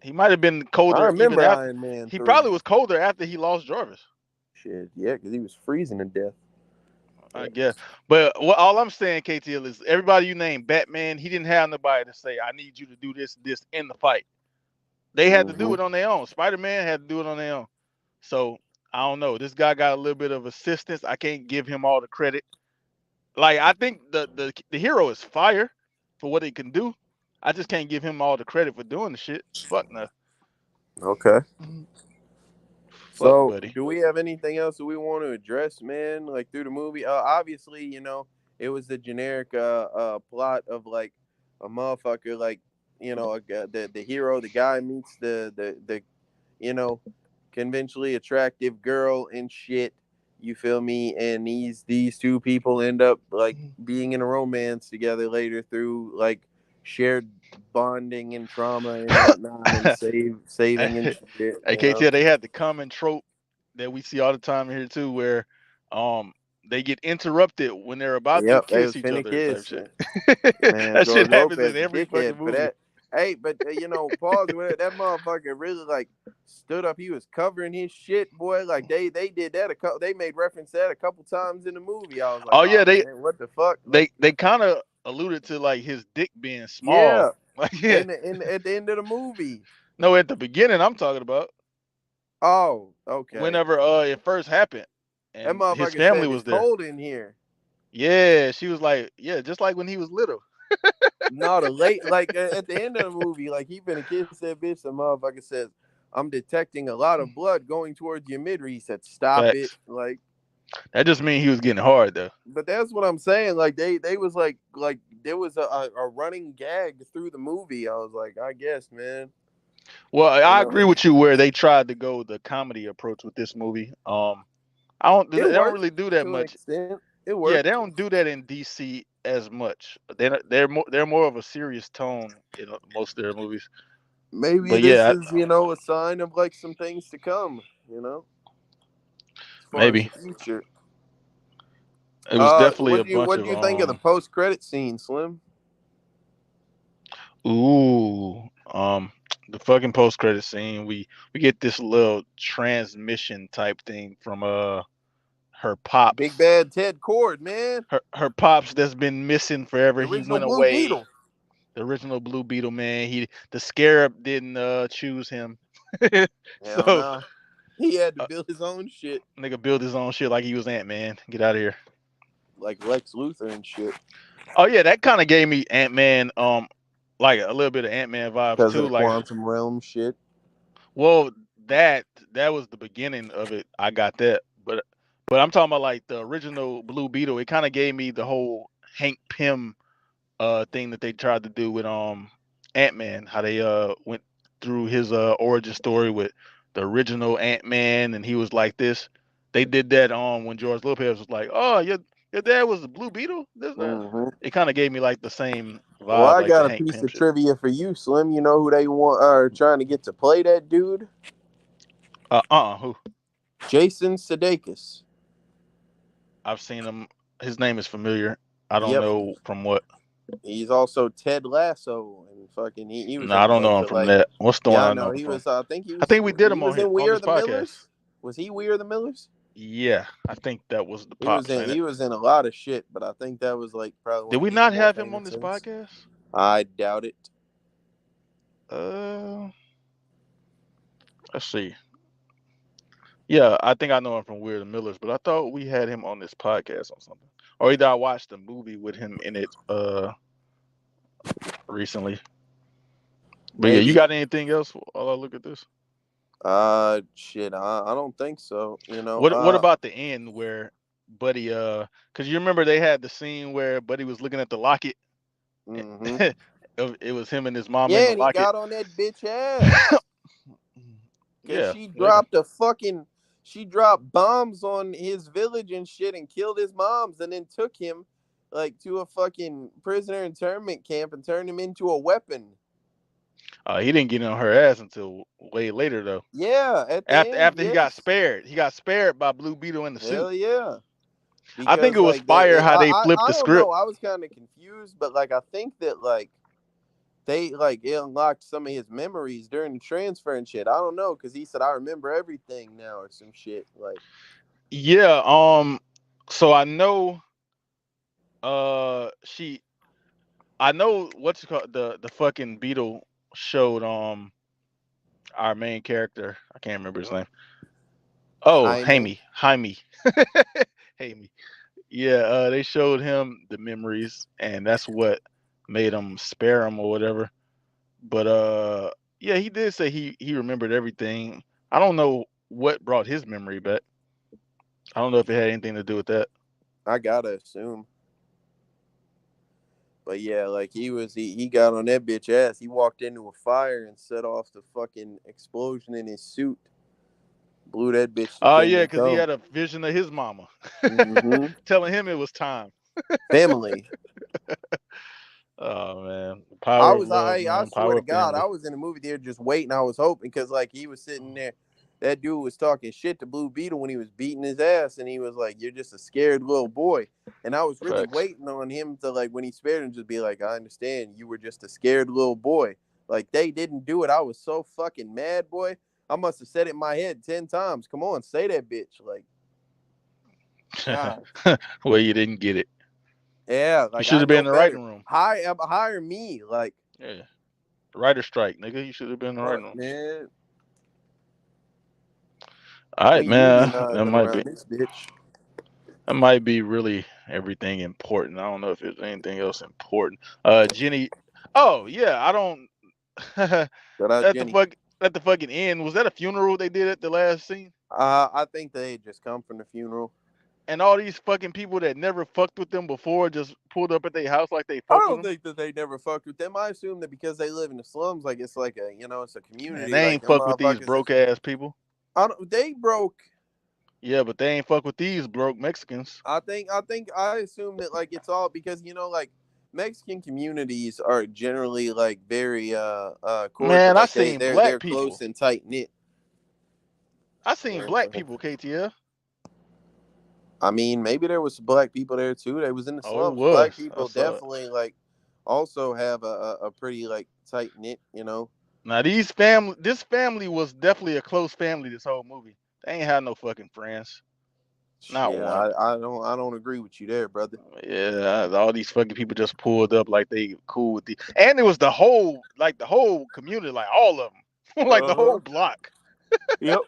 S1: He might have been
S2: I
S1: colder even
S2: remember
S1: after.
S2: Iron Man
S1: He
S2: 3.
S1: probably was colder after he lost Jarvis.
S2: Shit, yeah, because he was freezing to death.
S1: I guess. But all I'm saying, KTL, is everybody you named Batman, he didn't have nobody to say, I need you to do this in the fight. They had to do
S2: Mm-hmm.
S1: it on their own. Spider-Man had to do it on their own. So I don't know. This guy got a little bit of assistance. I can't give him all the credit. Like I think the hero is fire for what he can do. I just can't give him all the credit for doing the shit. Fuck no.
S2: Okay.
S1: Fuck
S2: So,
S1: buddy.
S2: do we have anything else that we want to address, man? Like through the movie? Obviously, it was the generic plot of like a motherfucker, like the hero, the guy meets the you know conventionally attractive girl and shit. You feel me? And these two people end up like being in a romance together later through like shared bonding and trauma and whatnot and saving and
S1: Hey,
S2: shit.
S1: KTL, they had the common trope that we see all the time here too, where um they get interrupted when they're about to
S2: Yep, they
S1: kiss
S2: was
S1: each
S2: finna
S1: other type
S2: kiss.
S1: shit.
S2: Man,
S1: That shit
S2: George
S1: happens in
S2: Lopez, a
S1: every fucking
S2: dickhead for
S1: movie.
S2: that. Hey, but pause. That motherfucker really like stood up. He was covering his shit, boy. Like they did that a couple. They made reference to that a couple times in the movie. I was like,
S1: Oh yeah,
S2: oh man, what the fuck? Like,
S1: they kind of alluded to like his dick being
S2: yeah,
S1: small. Like yeah,
S2: at the end of the movie.
S1: no, at the beginning I'm talking about
S2: Oh, okay.
S1: whenever it first happened,
S2: That
S1: and his
S2: motherfucker
S1: family
S2: said
S1: was
S2: it's
S1: there.
S2: cold in here.
S1: Yeah, she was like, yeah, just like when he was little.
S2: No, the late like at the end of the movie, like he finna kiss that bitch. The motherfucker says, "I'm detecting a lot of blood going towards your midriff." He said, "Stop it!"
S1: Facts.
S2: Like,
S1: That just means he was getting hard though.
S2: but that's what I'm saying. Like they was like there was a running gag through the movie. I was like, I guess, man.
S1: Well,
S2: You
S1: I agree
S2: know,
S1: with you where they tried to go the comedy approach with this movie. I don't they
S2: it
S1: don't
S2: worked
S1: really do that
S2: to an
S1: much.
S2: extent. It
S1: Yeah, they
S2: worked.
S1: don't do that in DC as much. They're more of a serious tone in most of their movies.
S2: Maybe
S1: But
S2: this
S1: yeah,
S2: is a sign of like some things to come. As far as
S1: maybe.
S2: the future.
S1: It was definitely
S2: What
S1: a
S2: do you
S1: bunch
S2: what do
S1: of
S2: you think of the post credit scene, Slim?
S1: ooh the fucking post credit scene. We get this little transmission type thing from her
S2: Big
S1: pops.
S2: bad Ted Cord, man.
S1: Her pops that's been missing forever.
S2: The
S1: He
S2: original
S1: went
S2: Blue
S1: away.
S2: Beetle.
S1: The original Blue Beetle, man. The Scarab didn't choose him.
S2: Hell
S1: So
S2: no. He had to
S1: uh,
S2: build his own shit.
S1: nigga built his own shit like he was Ant-Man. Get out of here.
S2: Like Lex Luthor and shit.
S1: Oh yeah, that kind of gave me Ant-Man like a little bit of Ant-Man vibes
S2: Because of
S1: too.
S2: the
S1: Like,
S2: quantum realm shit.
S1: well, that that was the beginning of it. I got that. But I'm talking about like the original Blue Beetle. It kind of gave me the whole Hank Pym thing that they tried to do with Ant-Man, how they went through his origin story with the original Ant-Man, and he was like this. They did that when George Lopez was like, "Oh, your dad was the Blue Beetle." This that.
S2: Mm-hmm.
S1: It kind of gave me like the same
S2: Well,
S1: vibe,
S2: I
S1: like the
S2: got a
S1: Hank
S2: piece
S1: Pym
S2: of
S1: shit.
S2: trivia for you, Slim. You know who they want are trying to get to play that dude?
S1: Who?
S2: Jason Sudeikis.
S1: I've seen him. His name is familiar. I don't
S2: Yep.
S1: know from what.
S2: He's also Ted Lasso and fucking he was
S1: No,
S2: in
S1: I
S2: a
S1: don't know
S2: bunch
S1: him
S2: of
S1: from
S2: like
S1: that. What's the one
S2: yeah, I
S1: I know
S2: know
S1: him
S2: he
S1: from?
S2: was I think
S1: I think we did
S2: he
S1: him
S2: was in We
S1: on
S2: Are
S1: this
S2: the
S1: podcast.
S2: Millers. Was he We Are the Millers?
S1: Yeah, I think that was the pops, ain't
S2: He
S1: it?
S2: was in a lot of shit, but I think that was like probably
S1: Did
S2: one of
S1: we
S2: his
S1: not
S2: more
S1: have him on
S2: famous
S1: this
S2: things.
S1: podcast?
S2: I doubt it.
S1: Uh, let's see. Yeah, I think I know him from Weird and Millers, but I thought we had him on this podcast or something. Or either I watched a movie with him in it recently. But yeah, you
S2: Maybe.
S1: got anything else while I look at this?
S2: Shit, I don't think so. You know,
S1: What about the end where Buddy because you remember they had the scene where Buddy was looking at the locket.
S2: mm-hmm.
S1: It was him and his mom in
S2: Yeah,
S1: the
S2: and he
S1: locket.
S2: got on that bitch ass. Cause
S1: Yeah, later.
S2: she dropped bombs on his village and shit and killed his moms and then took him like to a fucking prisoner internment camp and turned him into a weapon.
S1: He didn't get on her ass until way later though.
S2: Yeah, at the end,
S1: After he got
S2: yes.
S1: spared. He got spared by Blue Beetle in the suit.
S2: Hell yeah.
S1: I think
S2: Because
S1: it was
S2: like
S1: fire how they flipped
S2: I
S1: the
S2: don't know,
S1: script.
S2: I was kind of confused, but like I think that like they like it unlocked some of his memories during the transfer and shit. I don't know, because he said I remember everything now or some shit. Like
S1: Yeah, so I know she I know what's it called the fucking Beetle showed our main character. I can't remember his name. Oh,
S2: Jaime.
S1: Jaime. Jaime. Yeah, they showed him the memories and that's what made him spare him or whatever. But yeah, he did say he remembered everything. I don't know what brought his memory back. I don't know if it had anything to do with that.
S2: I gotta assume. But yeah, like he got on that bitch ass. He walked into a fire and set off the fucking explosion in his suit. Blew that bitch to
S1: Oh yeah,
S2: kingdom
S1: because he
S2: come.
S1: had a vision of his mama
S2: Mm-hmm.
S1: telling him it was time.
S2: Family.
S1: Oh man, power of love,
S2: I
S1: man.
S2: swear
S1: Power
S2: to
S1: of
S2: God,
S1: family.
S2: I was in the movie theater just waiting. I was hoping because like he was sitting there, that dude was talking shit to Blue Beetle when he was beating his ass, and he was like, "You're just a scared little boy." And I was really
S1: Facts.
S2: waiting on him to like when he spared him, just be like, "I understand. You were just a scared little boy." Like they didn't do it. I was so fucking mad, boy. I must have said it in my head 10 times. Come on, say that bitch. Like, God.
S1: Well, you didn't get it.
S2: Yeah,
S1: You
S2: like
S1: should
S2: I
S1: have been
S2: know
S1: in the
S2: better.
S1: writing room.
S2: Hire me. Like,
S1: Yeah, writer strike, nigga. You should have been in the writing
S2: fuck,
S1: room.
S2: man.
S1: All right,
S2: We
S1: man.
S2: unionizing around this bitch.
S1: That might be really everything important. I don't know if there's anything else important. Jenny. Oh yeah, I don't.
S2: Shout out
S1: at the
S2: Jenny.
S1: fuck at the fucking end, was that a funeral they did at the last scene?
S2: I think they had just come from the funeral.
S1: And all these fucking people that never fucked with them before just pulled up at their house like they
S2: I
S1: fucked with
S2: don't
S1: them.
S2: think that they never fucked with them. I assume that because they live in the slums, like it's like a it's a
S1: Man,
S2: community.
S1: they
S2: Like
S1: ain't
S2: them
S1: fuck with these
S2: motherfuckers
S1: broke
S2: is
S1: ass people.
S2: they broke.
S1: Yeah, but they ain't fuck with these broke Mexicans.
S2: I assume that like it's all because like Mexican communities are generally like very cordial.
S1: Man, I
S2: Like
S1: seen
S2: they're
S1: black
S2: close
S1: people.
S2: and tight knit.
S1: I seen black people, KTF.
S2: I mean, maybe there was some black people there too. They was in the
S1: Oh, it
S2: slums. Black
S1: was. I
S2: people
S1: saw it.
S2: definitely like also have a pretty like tight knit, you know.
S1: Now this family was definitely a close family. This whole movie, they ain't had no fucking friends, not
S2: Shit,
S1: one.
S2: I don't agree with you there, brother.
S1: Yeah, all these fucking people just pulled up like they cool with the, and it was the whole community, like all of them, like the
S2: Uh
S1: whole
S2: huh.
S1: block.
S2: Yep.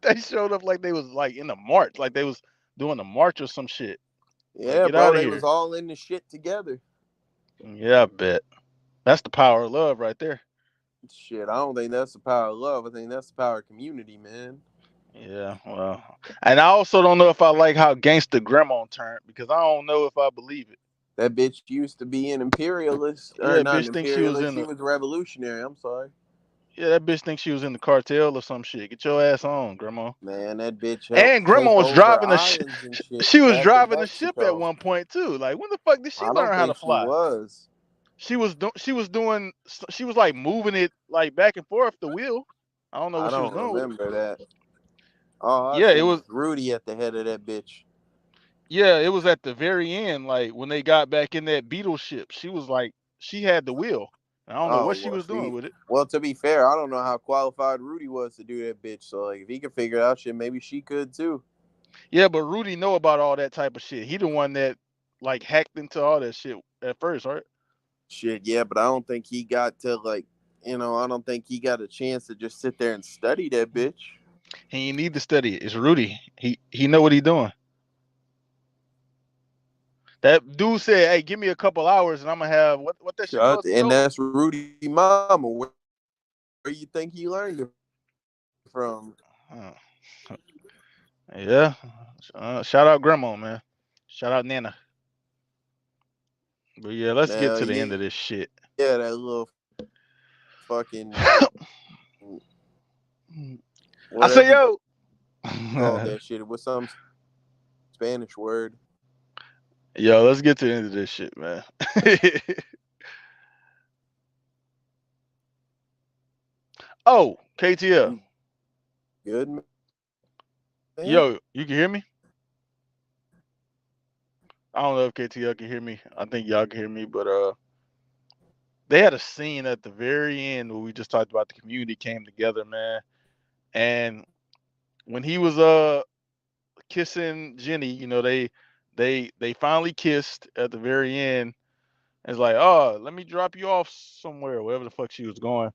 S1: They showed up like they was like in a march, like they was doing a march or some shit. Like
S2: Yeah,
S1: get
S2: bro.
S1: out of
S2: They was
S1: here.
S2: all in the shit together.
S1: Yeah, I bet that's the power of love right there.
S2: Shit, I don't think that's the power of love. I think that's the power of community, man.
S1: Yeah, well, and I also don't know if I like how gangster grandma turned because I don't know if I believe it.
S2: That bitch used to be an imperialist,
S1: Yeah,
S2: or
S1: that
S2: not an
S1: bitch thinks she was
S2: imperialist.
S1: in
S2: She
S1: the
S2: was revolutionary. I'm sorry,
S1: yeah, that bitch thinks she was in the cartel or some shit. Get your ass on, grandma.
S2: man. That bitch
S1: And
S2: helped
S1: grandma
S2: take
S1: was
S2: over
S1: driving
S2: islands and shit
S1: she was
S2: back in
S1: driving the ship at
S2: Mexico.
S1: one point too. Like when the fuck did she
S2: I don't
S1: learn how to
S2: think she
S1: fly?
S2: was.
S1: She was like moving it like back and forth the wheel. I don't know
S2: I
S1: what she was
S2: don't
S1: doing with it.
S2: remember that. All I
S1: Yeah, it
S2: see
S1: was
S2: is Rudy at the head of that bitch.
S1: yeah, it was at the very end, like when they got back in that Beetle ship. She was like she had the wheel. I don't know
S2: Oh
S1: what she
S2: well,
S1: was doing
S2: see.
S1: with it.
S2: Well, to be fair, I don't know how qualified Rudy was to do that bitch. So like, if he could figure it out, shit, maybe she could too.
S1: Yeah, but Rudy know about all that type of shit. He the one that like hacked into all that shit at first, right?
S2: Shit, yeah, but I don't think he got to like, I don't think he got a chance to just sit there and study that bitch.
S1: He ain't need to study it. It's Rudy. He know what he doing. That dude said, "Hey, give me a couple hours and I'm gonna have what that shit was." He
S2: And
S1: told him.
S2: that's Rudy Mama. Where you think he learned it from?
S1: Uh, yeah. Shout out Grandma, man. Shout out Nana. But yeah, let's get
S2: Now,
S1: to the end
S2: yeah,
S1: of this shit.
S2: that little fucking
S1: I
S2: whatever
S1: say,
S2: you
S1: yo.
S2: called that shit. It was some Spanish word.
S1: Yo, let's get to the end of this shit, man. Oh, KTL.
S2: You good, man?
S1: Yo, you can hear me? I don't know if KTL can hear me. I think y'all can hear me, but they had a scene at the very end where we just talked about the community came together, man. And when he was kissing Jenny, they finally kissed at the very end. It's like, oh, let me drop you off somewhere, wherever the fuck she was going.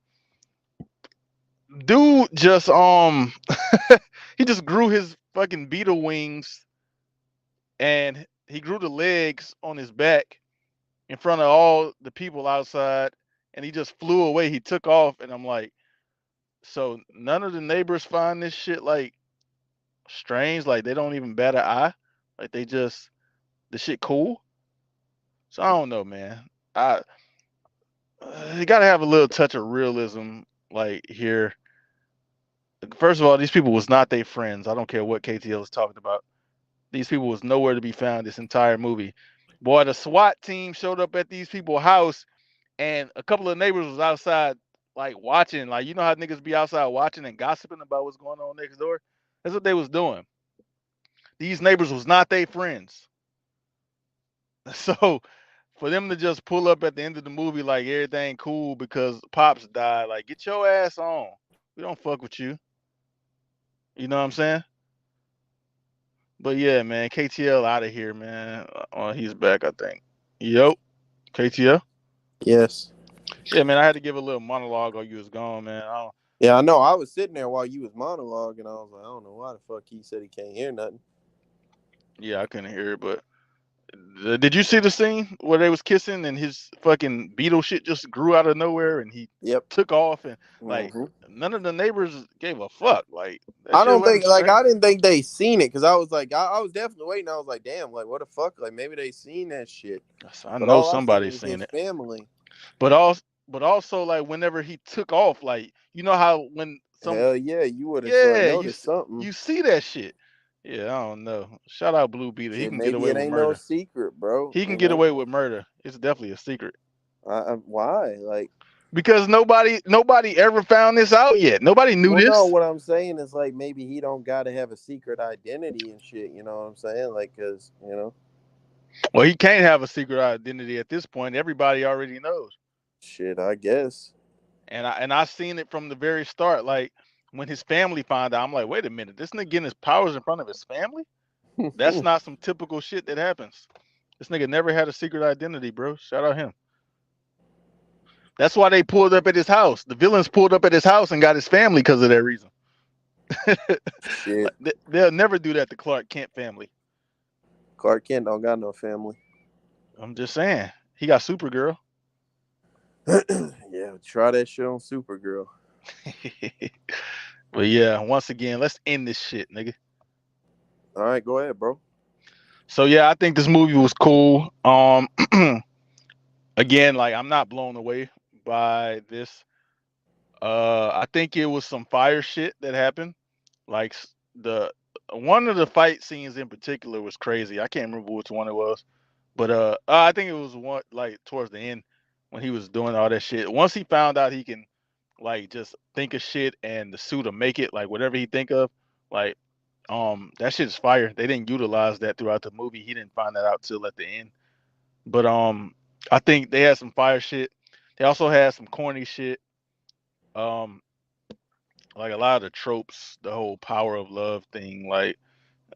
S1: Dude just he just grew his fucking beetle wings and he grew the legs on his back in front of all the people outside and he just flew away. He took off and I'm like, so none of the neighbors find this shit like strange, like they don't even bat an eye. Like they just the shit cool. So I don't know, man. I You gotta have a little touch of realism, like here. First of all, these people was not their friends. I don't care what KTL is talking about. These people was nowhere to be found this entire movie. Boy, the SWAT team showed up at these people's house, and a couple of neighbors was outside, like watching. Like you know how niggas be outside watching and gossiping about what's going on next door. That's what they was doing. These neighbors was not their friends. So for them to just pull up at the end of the movie like everything cool because pops died, like get your ass on. We don't fuck with you. You know what I'm saying? But yeah, man, KTL out of here, man. He's back, I think. Yo, KTL.
S2: Yes.
S1: Yeah, man, I had to give a little monologue while you was gone, man.
S2: Yeah, I know. I was sitting there while you was monologuing. I was like, I don't know why the fuck he said he can't hear nothing.
S1: Yeah, I couldn't hear it, but did you see the scene where they was kissing and his fucking beetle shit just grew out of nowhere and he
S2: Yep.
S1: took off and like
S2: Hmm.
S1: none of the neighbors gave a fuck. Like that
S2: I
S1: shit
S2: don't
S1: wasn't
S2: think like
S1: strange.
S2: I didn't think they seen it because I was like I was definitely waiting. I was like, damn, like what the fuck? Like maybe they seen that shit.
S1: I
S2: But
S1: know
S2: all I seen
S1: somebody's
S2: was
S1: seen
S2: his
S1: it.
S2: family.
S1: But also like whenever he took off, like you know how when some
S2: Hell yeah, you would have
S1: yeah,
S2: noticed something.
S1: you see that shit. Yeah, I don't know. Shout out Blue Beetle. He
S2: Shit,
S1: can get
S2: maybe
S1: away
S2: it
S1: with
S2: ain't no
S1: murder.
S2: secret, bro.
S1: He can get away with murder. It's definitely a secret.
S2: Why? Like,
S1: because nobody ever found this out yet. Nobody knew
S2: Well, no,
S1: this.
S2: what I'm saying is like maybe he don't got to have a secret identity and shit. You know what I'm saying? Like, cause
S1: Well, he can't have a secret identity at this point. Everybody already knows.
S2: shit. I guess.
S1: And I seen it from the very start. Like when his family found out, I'm like, wait a minute, this nigga getting his powers in front of his family? That's not some typical shit that happens. This nigga never had a secret identity, bro. Shout out him. That's why they pulled up at his house. The villains pulled up at his house and got his family because of that reason.
S2: Shit.
S1: Like, they'll never do that to Clark Kent family.
S2: Clark Kent don't got no family.
S1: I'm just saying. He got Supergirl.
S2: Yeah, try that shit on Supergirl.
S1: But yeah, once again, let's end this shit, nigga.
S2: All right, go ahead, bro.
S1: So yeah, I think this movie was cool. Again, like I'm not blown away by this. I think it was some fire shit that happened. Like the one of the fight scenes in particular was crazy. I can't remember which one it was, but I think it was one like towards the end when he was doing all that shit. Once he found out he can like just think of shit and the suit will make it, like whatever he think of, like that shit is fire. They didn't utilize that throughout the movie. He didn't find that out till at the end. But I think they had some fire shit. They also had some corny shit. Um, like a lot of the tropes, the whole power of love thing, like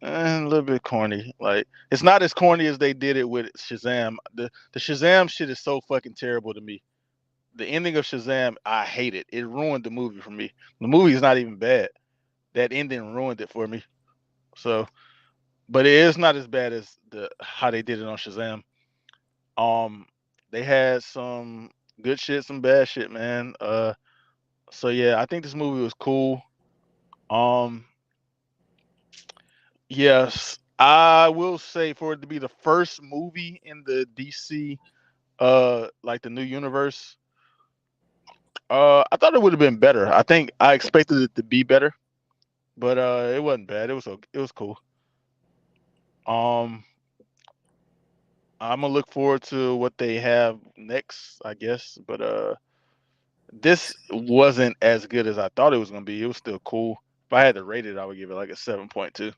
S1: a little bit corny. Like it's not as corny as they did it with Shazam. The Shazam shit is so fucking terrible to me. The ending of Shazam, I hate it. It ruined the movie for me. The movie is not even bad. That ending ruined it for me. So, but it is not as bad as the how they did it on Shazam. Um, they had some good shit, some bad shit, man. So yeah, I think this movie was cool. Um, yes, I will say for it to be the first movie in the DC, like the new universe, I thought it would have been better. I think I expected it to be better, but it wasn't bad. It was cool. Um, I'm gonna look forward to what they have next, I guess. But this wasn't as good as I thought it was gonna be. It was still cool. If I had to rate it, I would give it like a 7.2.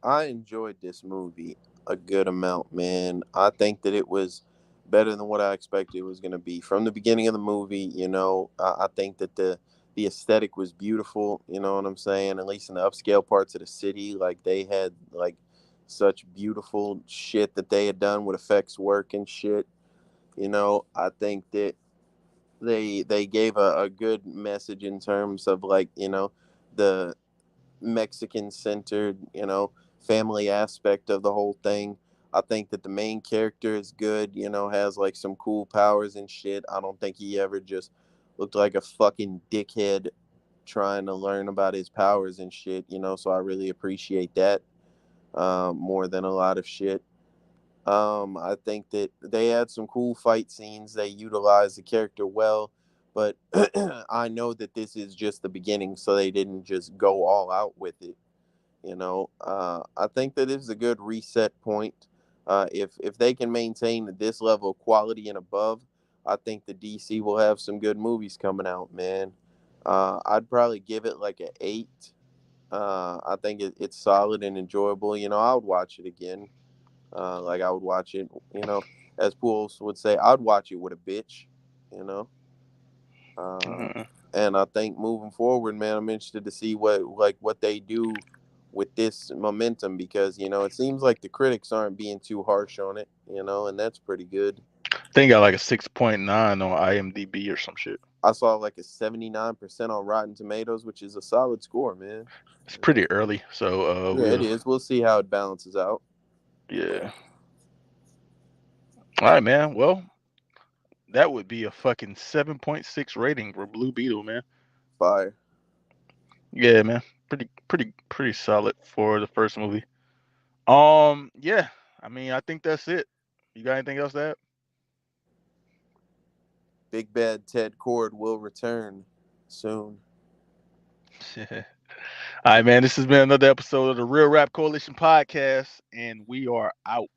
S2: I enjoyed this movie a good amount, man. I think that it was better than what I expected it was going to be from the beginning of the movie. I think that the aesthetic was beautiful. You know what I'm saying? At least in the upscale parts of the city, like they had like such beautiful shit that they had done with effects work and shit. I think that they gave a good message in terms of like the Mexican centered, family aspect of the whole thing. I think that the main character is good, has like some cool powers and shit. I don't think he ever just looked like a fucking dickhead trying to learn about his powers and shit, so I really appreciate that more than a lot of shit. I think that they had some cool fight scenes. They utilized the character well, but I know that this is just the beginning, so they didn't just go all out with it. I think that is a good reset point. If they can maintain this level of quality and above, I think the DC will have some good movies coming out, man. I'd probably give it like an 8. I think it's solid and enjoyable. I would watch it again. Like I would watch it, as Pools would say, I'd watch it with a bitch, you know. Uh,
S1: Uh,
S2: and I think moving forward, man, I'm interested to see what they do with this momentum because it seems like the critics aren't being too harsh on it, and that's pretty good.
S1: I think I got like a 6.9 on IMDb or some shit.
S2: I saw like a 79% on Rotten Tomatoes, which is a solid score, man.
S1: It's pretty early, so
S2: Yeah, it
S1: we'll
S2: is. We'll see how it balances out.
S1: yeah. All right, man. Well, that would be a fucking 7.6 rating for Blue Beetle, man.
S2: Fire.
S1: Yeah, man. Pretty solid for the first movie. Yeah. I mean, I think that's it. You got anything else to
S2: Big Bad Ted Cord will return soon.
S1: add? All right, man. This has been another episode of the Real Rap Coalition podcast, and we are out.